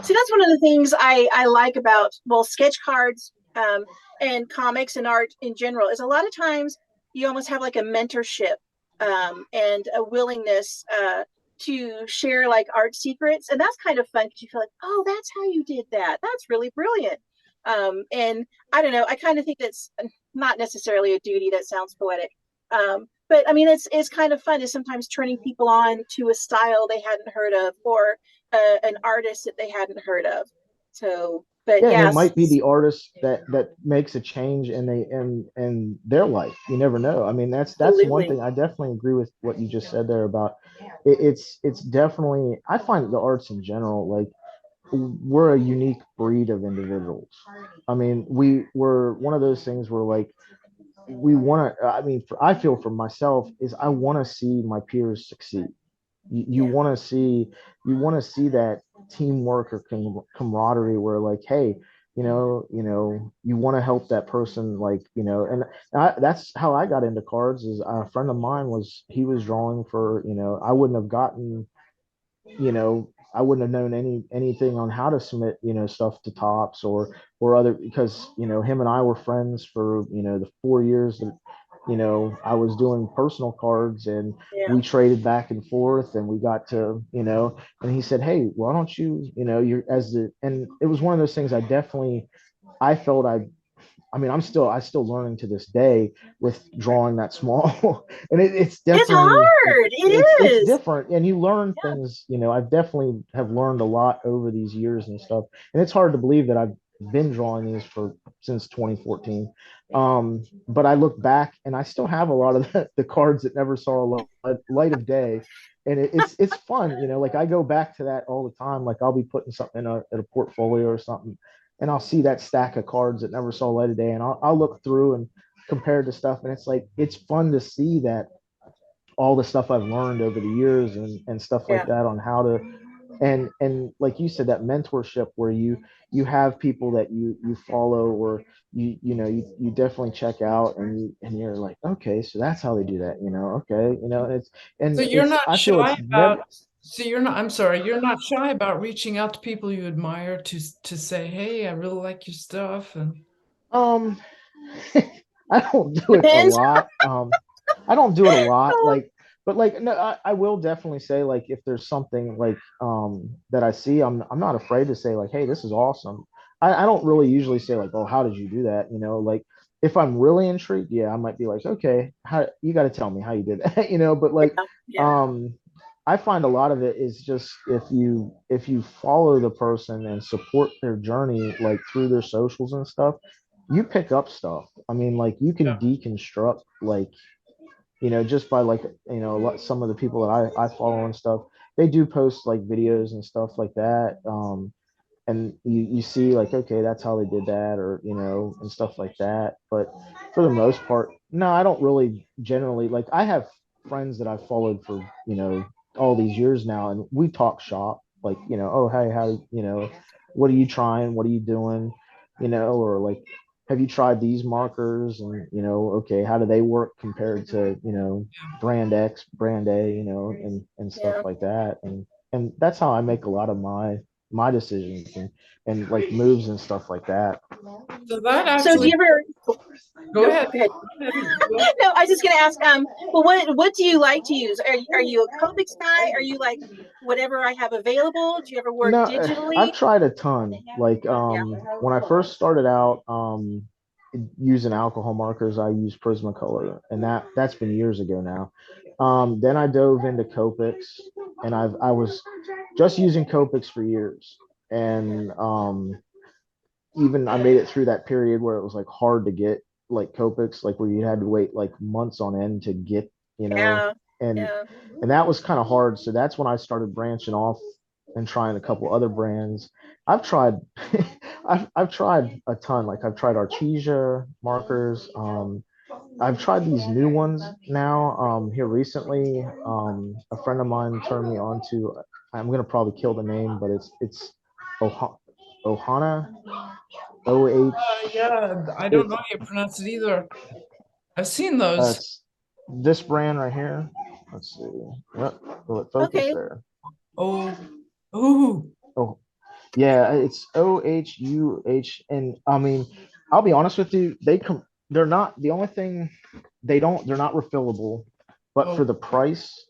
See, that's one of the things I like about, well, sketch cards and comics and art in general, is a lot of times you almost have like a mentorship and a willingness to share like art secrets. And that's kind of fun because you feel like, oh, that's how you did that. That's really brilliant. And I don't know, I kind of think that's not necessarily a duty. That sounds poetic. But I mean, it's kind of fun is sometimes turning people on to a style they hadn't heard of, or an artist that they hadn't heard of. So, but Yeah, and it yes, might be the artist that makes a change in their life. You never know. I mean, that's one absolutely. thing. I definitely agree with what you just said there about it's definitely, I find the arts in general, like we're a unique breed of individuals. I mean, we're one of those things where like we want to, I mean, I feel for myself is I want to see my peers succeed. You Yeah. want to see, that teamwork or camaraderie, where like, hey, you want to help that person, like, and that's how I got into cards. Is a friend of mine he was drawing for, I wouldn't have gotten, I wouldn't have known anything on how to submit, stuff to Tops or other, because, him and I were friends for, the 4 years that, I was doing personal cards, and Yeah. we traded back and forth, and we got to, and he said, hey, why don't you, you're as the, and it was one of those things I felt I mean, I still learning to this day with drawing that small, and it's It's definitely, hard. It it's is. different, and you learn Yeah. things. I've definitely have learned a lot over these years and stuff, and it's hard to believe that I've been drawing these for since 2014. But I look back, and I still have a lot of the cards that never saw light of day, and it's fun. Like I go back to that all the time. Like I'll be putting something in a portfolio or something, and I'll see that stack of cards that never saw light of day, and I'll look through and compare to stuff, and it's like it's fun to see that all the stuff I've learned over the years and stuff like Yeah. that on how to, and like you said, that mentorship where you have people that you follow, or you definitely check out, and you're like, okay, so that's how they do that, okay, So and you're not I feel shy it's never. about, so you're not, I'm sorry, you're not shy about reaching out to people you admire to say, hey, I really like your stuff. And um I don't do it a Depends. lot. I don't do it a lot, like, but like, no, I will definitely say, like, if there's something like that I see, I'm not afraid to say like, hey, this is awesome. I don't really usually say like, oh, how did you do that? Like if I'm really intrigued, yeah, I might be like, okay, how you got to tell me how you did that, but like Yeah. um I find a lot of it is just if you follow the person and support their journey like through their socials and stuff, you pick up stuff. I mean, like you can deconstruct like, just by like, some of the people that I follow and stuff, they do post like videos and stuff like that. And you see like, okay, that's how they did that, or, and stuff like that. But for the most part, no, I don't really generally, like I have friends that I've followed for, all these years now, and we talk shop, like, oh, hey, how, what are you trying? What are you doing? Or like, have you tried these markers? And, okay, how do they work compared to, brand X, brand A, and stuff Yeah. like that. And that's how I make a lot of my decisions and like moves and stuff like that. so that So do actually, you ever go no, ahead. go ahead. Go ahead. Go ahead. No, I was just gonna ask, well, what do you like to use? Are you a comics guy? Are you like whatever I have available? Do you ever work No, digitally? I've tried a ton. Like Yeah. when I first started out using alcohol markers, I used Prismacolor, and that's been years ago now. Then I dove into Copics, and I was just using Copics for years. and even I made it through that period where it was like hard to get like Copics, like where you had to wait like months on end to get, Yeah. and Yeah. and that was kind of hard. So that's when I started branching off and trying a couple other brands. I've tried I've tried a ton. Like I've tried Artesia markers. I've tried these new ones now here recently. A friend of mine turned me on to, I'm gonna probably kill the name, but it's Ohana, OH. Yeah, I don't It's know how you pronounce it either. I've seen those. it's this brand right here. Let's see. Yep. Will it focus Okay. there? Oh, ooh, Oh, yeah, it's OHUH. And I mean, I'll be honest with you, they're not the only thing they're not refillable, but for oh, the price,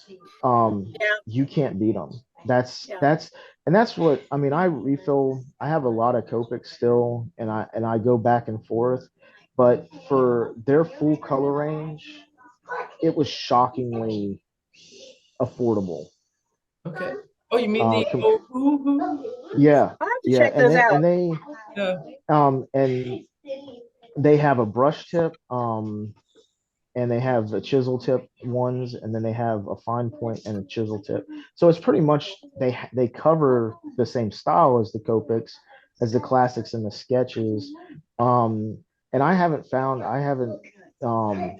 Yeah. you can't beat them. That's Yeah. that's and that's what I mean. I have a lot of Copics still, and I go back and forth, but for their full color range, it was shockingly affordable. okay. Oh, you mean Uh, the com- oh, ooh, yeah, I'll have to yeah, check those out. yeah. and they have a brush tip, and they have a chisel tip ones, and then they have a fine point and a chisel tip. So it's pretty much they cover the same style as the Copics, as the classics and the sketches. And um,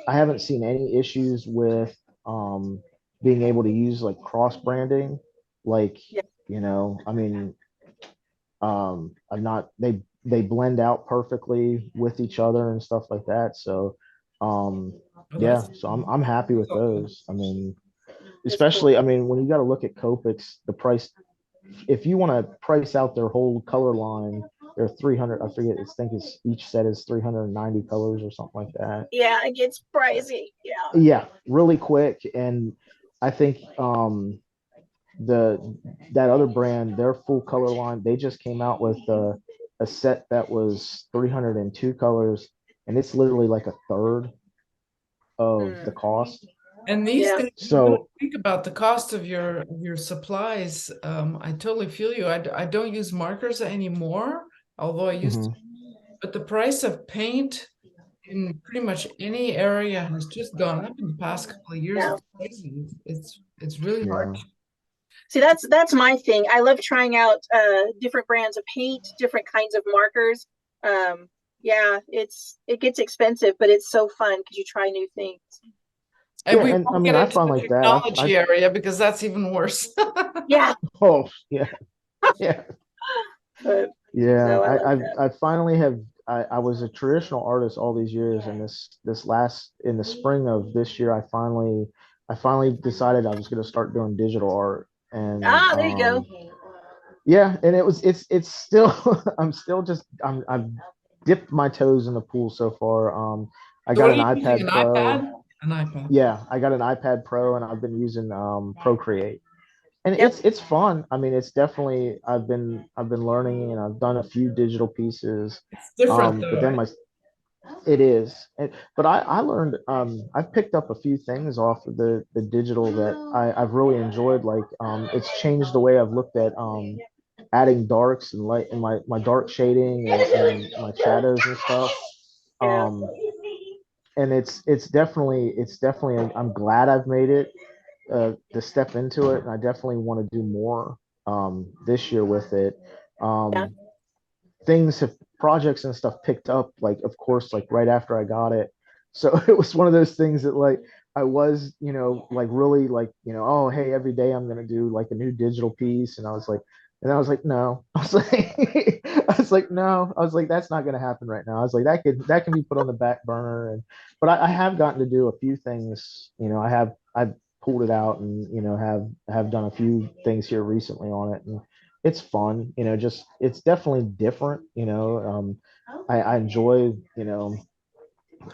I haven't seen any issues with being able to use like cross branding, like Yeah. I mean, I'm not they blend out perfectly with each other and stuff like that. So Oh, yeah, that's so I'm happy with cool. those. I mean, It's cool. especially I mean when you got to look at Copics, the price, if you want to price out their whole color line, they're 300, I forget, I think it's each set is 390 colors or something like that. Yeah, it gets pricey. Yeah. Yeah, really quick. And I think the that other brand, their full color line, they just came out with a set that was 302 colors, and it's literally like a third of the Mm. cost. And these Yeah. days, you don't So think about the cost of your supplies. I totally feel you. I don't use markers anymore, although I used to. mhm, But the price of paint in pretty much any area has just gone up in the past couple of years. Yeah. It's crazy. It's really hard. yeah, See, that's my thing. I love trying out different brands of paint, different kinds of markers. Yeah, it gets expensive, but it's so fun because you try new things. And yeah. we And I won't mean, get I into find the like that. technology area because that's even worse. Yeah, Oh yeah, yeah. but Yeah, no, I like that. I finally have. I was a traditional artist all these years, and this last in the spring of this year, I finally decided I was going to start doing digital art, and Ah, there you go. yeah, and it's still I've dipped my toes in the pool so far. I So got what are an you using? iPad An Pro. iPad? An iPad. Yeah, I got an iPad Pro, and I've been using Procreate, and Yep. it's fun. I mean, it's definitely I've been learning, and I've done a few digital pieces. It's different But though, then right? it is. But I learned I've picked up a few things off of the digital that I've really enjoyed. Like it's changed the way I've looked at adding darks and light and my dark shading and my shadows and stuff. Yeah. Um, and it's definitely I'm glad I've made it to step into it, and I definitely want to do more this year with it. Yeah. Um, things have projects and stuff picked up, like of course, like right after I got it. So it was one of those things that like I was, like really like, oh hey, every day I'm gonna do like a new digital piece. And I was like, no. I was like I was like, no, I was like, that's not gonna happen right now. I was like, that can be put on the back burner. And but I have gotten to do a few things, I've pulled it out and have done a few things here recently on it. And it's fun, just it's definitely different, I enjoy,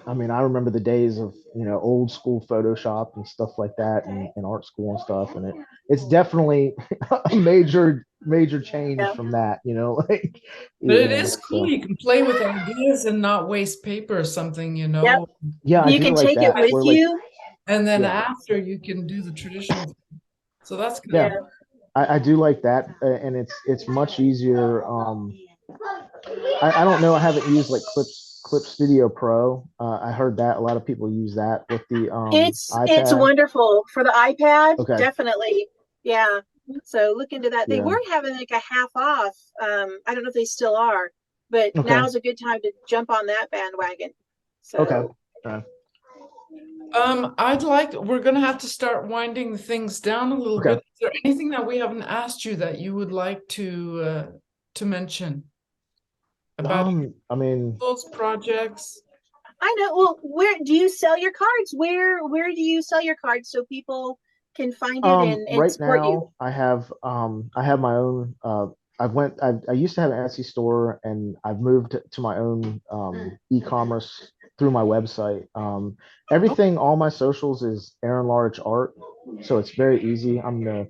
I mean, I remember the days of, old school Photoshop and stuff like that and art school and stuff. And it's definitely a major change Yeah. from that, like, But it is cool. so You can play with ideas and not waste paper or something, Yep. yeah, I You do can like take it that. with Where like, you. and then yeah, after you can do the traditional. So that's kind Yeah. yeah, of I do like that, and it's much easier. I don't know. I haven't used like Clip Studio Pro. I heard that a lot of people use that with the it's iPad. wonderful for the iPad. Okay. Definitely. Yeah. So look into that. They Yeah. were having like a half off. I don't know if they still are, but Okay. now's a good time to jump on that bandwagon. So Okay. we're gonna have to start winding things down a little Okay. bit. Is there anything that we haven't asked you that you would like to mention about I mean, those projects? I know. Well, where do you sell your cards? Where do you sell your cards so people can find it and right support you? now I have my own I used to have an Etsy store, and I've moved to my own e-commerce through my website. Everything, all my socials is Aaron Large Art, so it's very easy. I'm the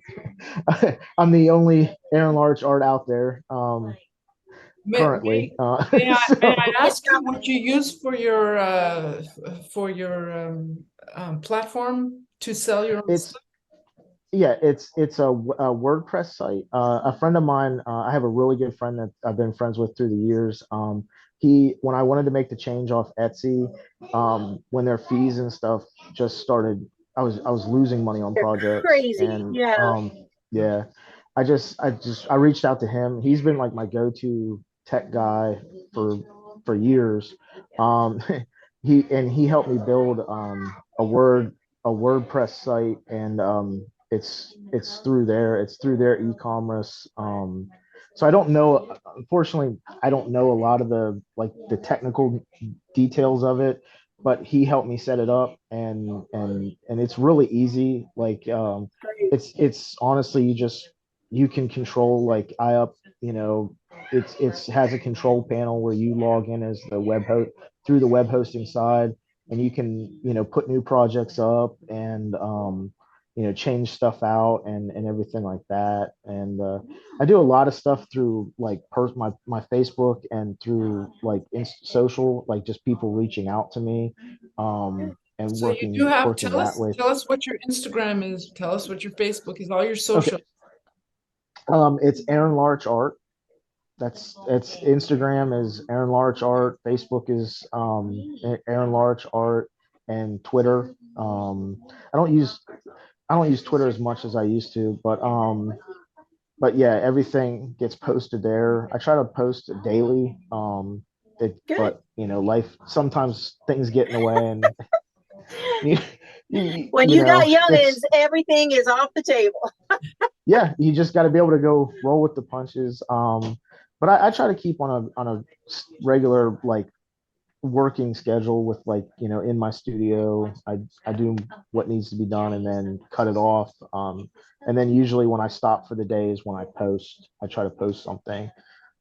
I'm the only Aaron Large Art out there currently. May I So ask you what you use for your platform to sell your own stuff? it's a WordPress site. A friend of mine, I have a really good friend that I've been friends with through the years. When I wanted to make the change off Etsy, when their fees and stuff just started, I was losing money on They're projects, crazy. and Yeah. yeah, I reached out to him. He's been like my go-to tech guy for years. Um, he helped me build a WordPress site, and it's through there. It's through their e-commerce. So I don't know. Unfortunately, I don't know a lot of the technical details of it, but he helped me set it up, and it's really easy. Like it's honestly, you can control, like I up, it's has a control panel where you log in as the web host through the web hosting side, and you can put new projects up, and change stuff out, and everything like that. And I do a lot of stuff through like my Facebook, and through like social, like just people reaching out to me, and So you do have, working that way. tell us what your Instagram is, tell us what your Facebook is, all your social. Okay. It's Aaron Larch Art. It's Instagram is Aaron Larch Art. Facebook is Aaron Larch Art, and Twitter. I don't use Twitter as much as I used to, but yeah, everything gets posted there. I try to post daily. But life, sometimes things get in the way, and when you got youngins, everything is off the table. Yeah, you just got to be able to go roll with the punches. But I try to keep on a regular, like, working schedule with, like, in my studio. I do what needs to be done, and then cut it off. And then usually when I stop for the day is when I try to post something,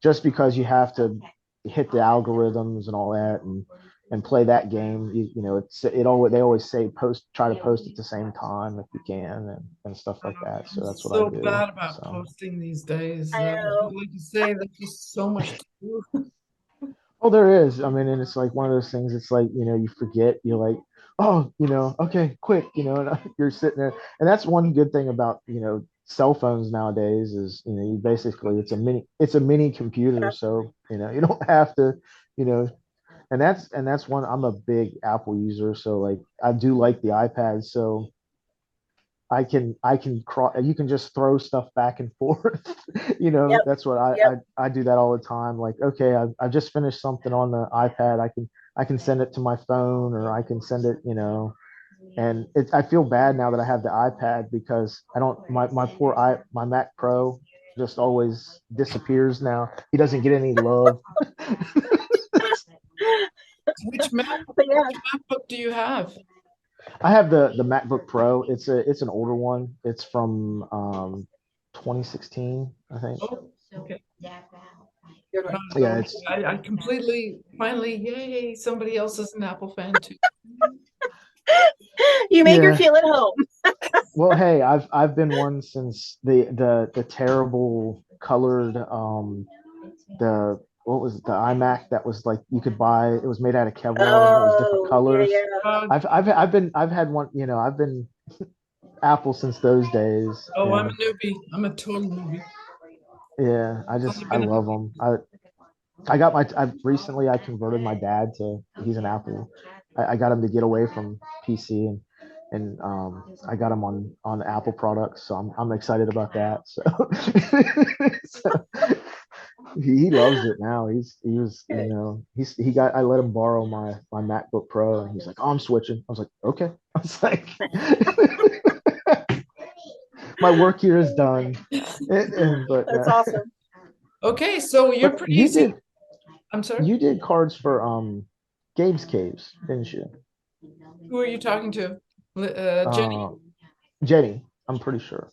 just because you have to hit the algorithms and all that, and play that game. They always say try to post at the same time if you can, and stuff like that. So that's what I do. So bad about posting these days. I know. Like you say, there's just so much to do. Oh, there is. I mean, and it's like one of those things. It's like, you forget. You're like, oh, okay, quick, and you're sitting there. And that's one good thing about, cell phones nowadays is, you basically, it's a mini computer. So, you don't have to, you know, and that's one. I'm a big Apple user, so like I do like the iPad. So you can just throw stuff back and forth. Yep. That's what Yep. I do that all the time. Like, okay, I just finished something on the iPad. I can send it to my phone, or I can send it, and I feel bad now that I have the iPad, because I don't, my Mac Pro just always disappears now. He doesn't get any love. Which MacBook do you have? I have the MacBook Pro. It's an older one. It's from 2016, I think. Oh, okay. Yeah, I completely, finally, yay, somebody else is an Apple fan too. You make her feel at home. Well, hey, I've been one since the terrible colored what was it, the iMac that was like you could buy. It was made out of Kevlar. It was different colors. Yeah. I've had one. Apple since those days. Oh, I'm and a newbie. I'm a total newbie. yeah, Only I been love them. I recently I converted my dad to, he's an Apple. I got him to get away from PC, and I got him on Apple products, so I'm excited about that. So, so he loves it now. He was, you Good. know, he got, I let him borrow my MacBook Pro, and he's like, oh, I'm switching. I was like, okay. I was like, my work here is done. But That's awesome. Okay, so you're but pretty easy. I'm sorry. you did cards for Games Caves, didn't you? Who are you talking to? Jenny? Jenny, I'm pretty sure.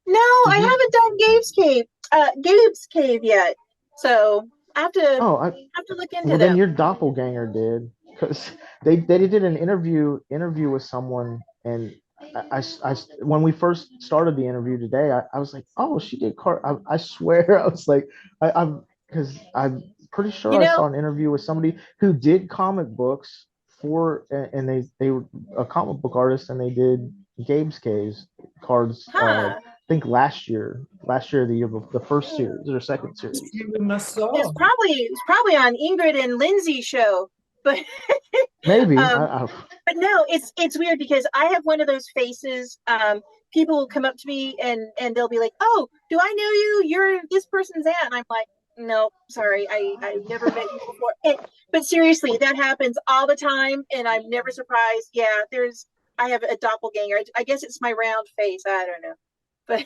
No, Did I you? haven't done Gabe's Cave yet. So I have to Oh, look into well, then them. your doppelganger did, because they did an interview with someone, and when we first started the interview today, I was like, oh, she did card. I swear, I was like, I'm because I'm pretty sure You I saw know, an interview with somebody who did comic books for, and they were a comic book artist, and they did Gabe's Caves cards. huh? I think last year, the year before, the first series or second series. We must It's saw. probably on Ingrid and Lindsey show, but Maybe. um, but no, it's weird because I have one of those faces. People will come up to me and they'll be like, "Oh, do I know you? You're this person's aunt," and I'm like, "No, sorry, I've never met you before." But seriously, that happens all the time, and I'm never surprised. Yeah, I have a doppelganger. I guess it's my round face. I don't know, but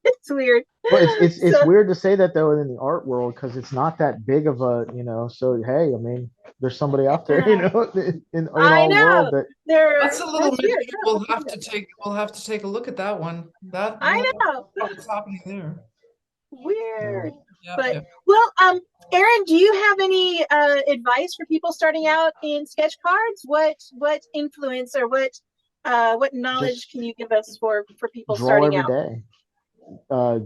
it's weird. Well, it's So weird to say that though in the art world, because it's not that big of a, so hey, I mean, there's somebody out there, in I our world know that That's a little that's weird. mystery. We'll have to take a look at that one. I We'll know. what's happening there. Weird. Yeah, But yeah. well, Erin, do you have any advice for people starting out in sketch cards? What influence or what knowledge just can you give us for people draw starting every out? day.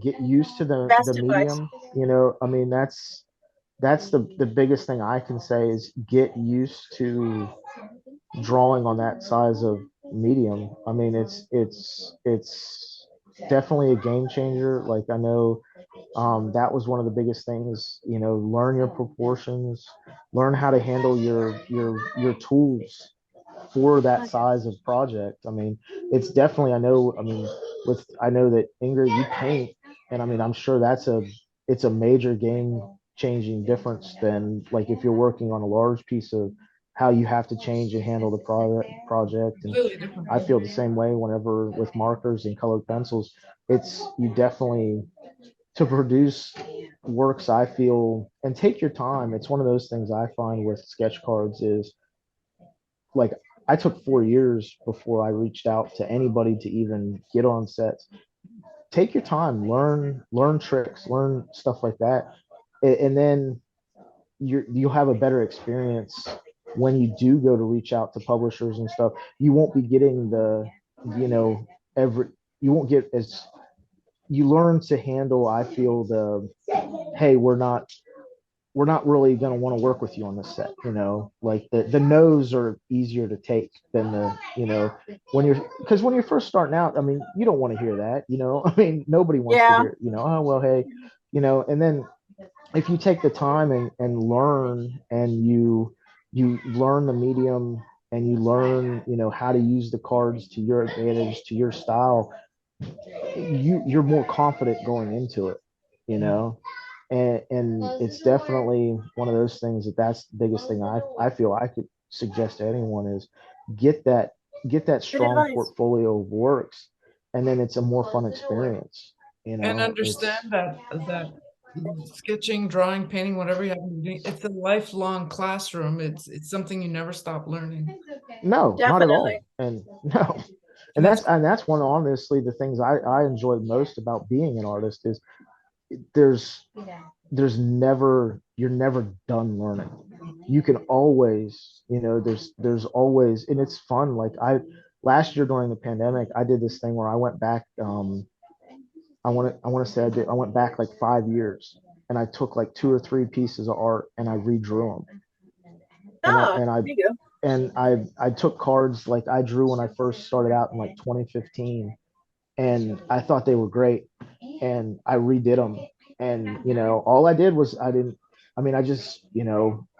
Get used to the Best advice. medium. I mean, that's the biggest thing I can say is get used to drawing on that size of medium. I mean, it's definitely a game changer. Like, I know, that was one of the biggest things. Learn your proportions, learn how to handle your tools for that size of project. I mean, it's definitely, I know, I mean, I know that Ingrid, you paint, and I mean, I'm sure it's a major game changing difference than like if you're working on a large piece of how you have to change and handle the project. And Completely different. I feel the same way whenever with markers and colored pencils. It's you definitely to produce works, I feel, and take your time. It's one of those things I find with sketch cards is like I took 4 years before I reached out to anybody to even get on sets. Take your time, learn tricks, learn stuff like that, and then you'll have a better experience when you do go to reach out to publishers and stuff. You won't be getting you know, every you won't get as you learn to handle. I feel hey, we're not really going to want to work with you on this set. Like the no's are easier to take than because when you're first starting out, I mean, you don't want to hear that. I mean, nobody wants to Yeah. hear, oh, well, hey, and then if you take the time and learn, and you learn the medium, and you learn, how to use the cards to your advantage, to your style, you're more confident going into it, you know and it's definitely one of those things that's the biggest thing I feel I could suggest to anyone is get that get that Good strong advice. portfolio of works, and then it's a more fun experience. And It's understand that sketching, drawing, painting, whatever you happen to be doing, it's a lifelong classroom. It's something you never stop learning. no, not at Definitely. all, and no. And that's And that's one, honestly, the things I enjoy most about being an artist is there's you're never done learning. You can always, there's always, and it's fun. Like last year during the pandemic, I did this thing where I went back. I want to say I went back like 5 years, and I took like two or three pieces of art and I redrew them. Oh, And I there you go. and I took cards like I drew when I first started out in like 2015, and I thought they were great, and I redid them, and all I did was I just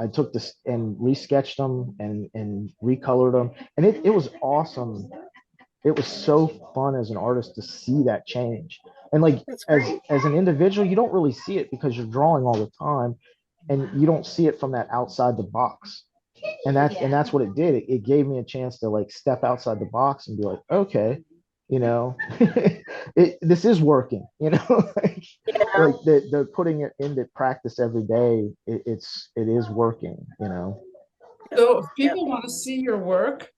I took this and resketched them and recolored them, and it was awesome. It was so fun as an artist to see that change. And like as an individual, you don't really see it because you're drawing all the time, and you don't see it from that outside the box. And that's what it did. It gave me a chance to like step outside the box and be like, okay, this is working, like, like the putting it into practice every day, it is working. So if people want to see your work,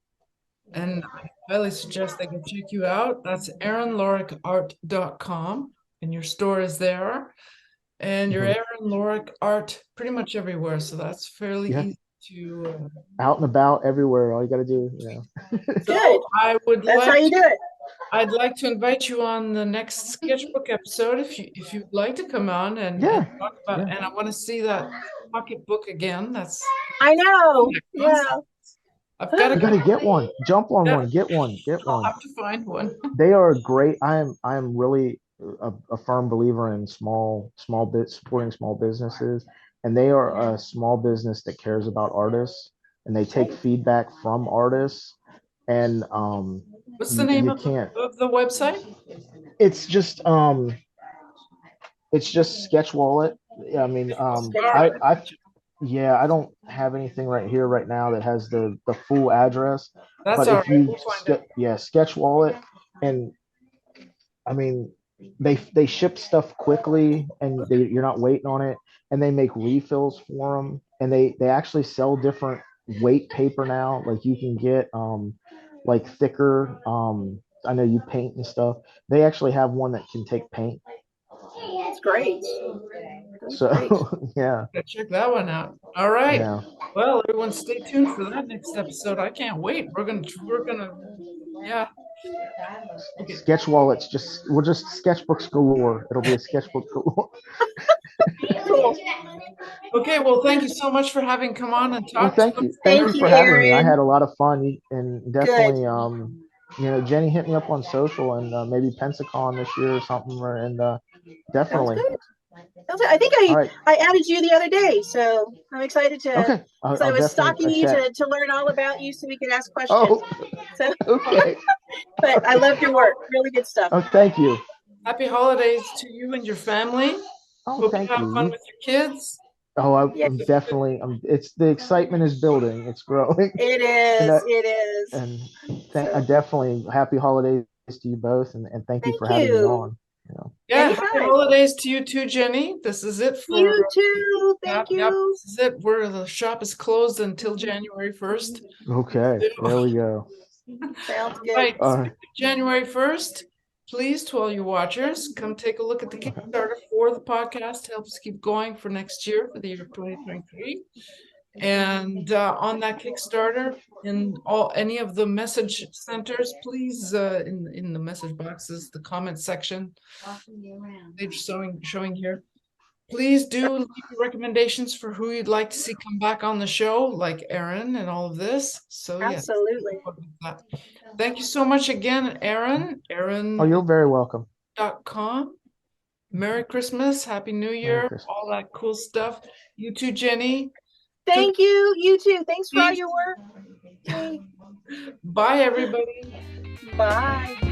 and I highly suggest they go check you out, that's aaronlaurichart.com, and your store is there. And you're Aaron Laurich Art pretty much everywhere, so that's fairly easy to out and about everywhere. All you got to do, Good. That's how you do it. I'd like to invite you on the next sketchbook episode if you'd like to come on and talk about. And I want to see that pocketbook again. I know. Yeah. I've got to get one. Jump on one. Get one. I'll have to find one. They are great. I am really a firm believer in supporting small businesses, and they are a small business that cares about artists, and they take feedback from artists. And what's the name of the website? It's just Sketch Wallet. I mean, I don't have anything right here right now that has the full address. That's but if you Sketch Wallet, and I mean they ship stuff quickly, and you're not waiting on it, and they make refills for them, and they actually sell different weight paper now. Like you can get like thicker. I know you paint and stuff. They actually have one that can take paint. That's great. Yeah. Check that one out. All right. Yeah. Well, everyone stay tuned for that next episode. I can't wait. We're gonna Sketch Wallets, we're just sketchbooks galore. It'll be a sketchbook galore. Cool. Okay, well, thank you so much for having come on and talk. Thank you for having me. I had a lot of fun, and definitely Jenny hit me up on social, and maybe Pensacon this year or something, and definitely. I think I added you the other day, so I'm excited to. Okay. I was stalking you to learn all about you so we could ask questions. Oh, so, okay. But I loved your work. Really good stuff. Oh, thank you. Happy holidays to you and your family. Oh, Hope thank you have fun with your kids. Oh, I'm definitely. It's the excitement is building. It's growing. It is. It is. And I definitely happy holidays to you both, and thank you for having me on. Yeah, happy holidays to you too, Jenny. This is it for you too. Thank you. This is it. The shop is closed until January 1st. Okay, there we go. Sounds good. Right, January 1st. Please, to all you watchers, come take a look at the Kickstarter for the podcast to help us keep going for next year, for the year 2023. And on that Kickstarter, in any of the message centers, please, in the message boxes, the comment section, they're showing here. Please do leave recommendations for who you'd like to see come back on the show, like Aaron and all of this. So absolutely. Thank you so much again, Aaron. Oh, you're very welcome. .com. Merry Christmas, Happy New Year, all that cool stuff. You too, Jenny. Thank you. You too. Thanks for all your work. Bye, everybody. Bye.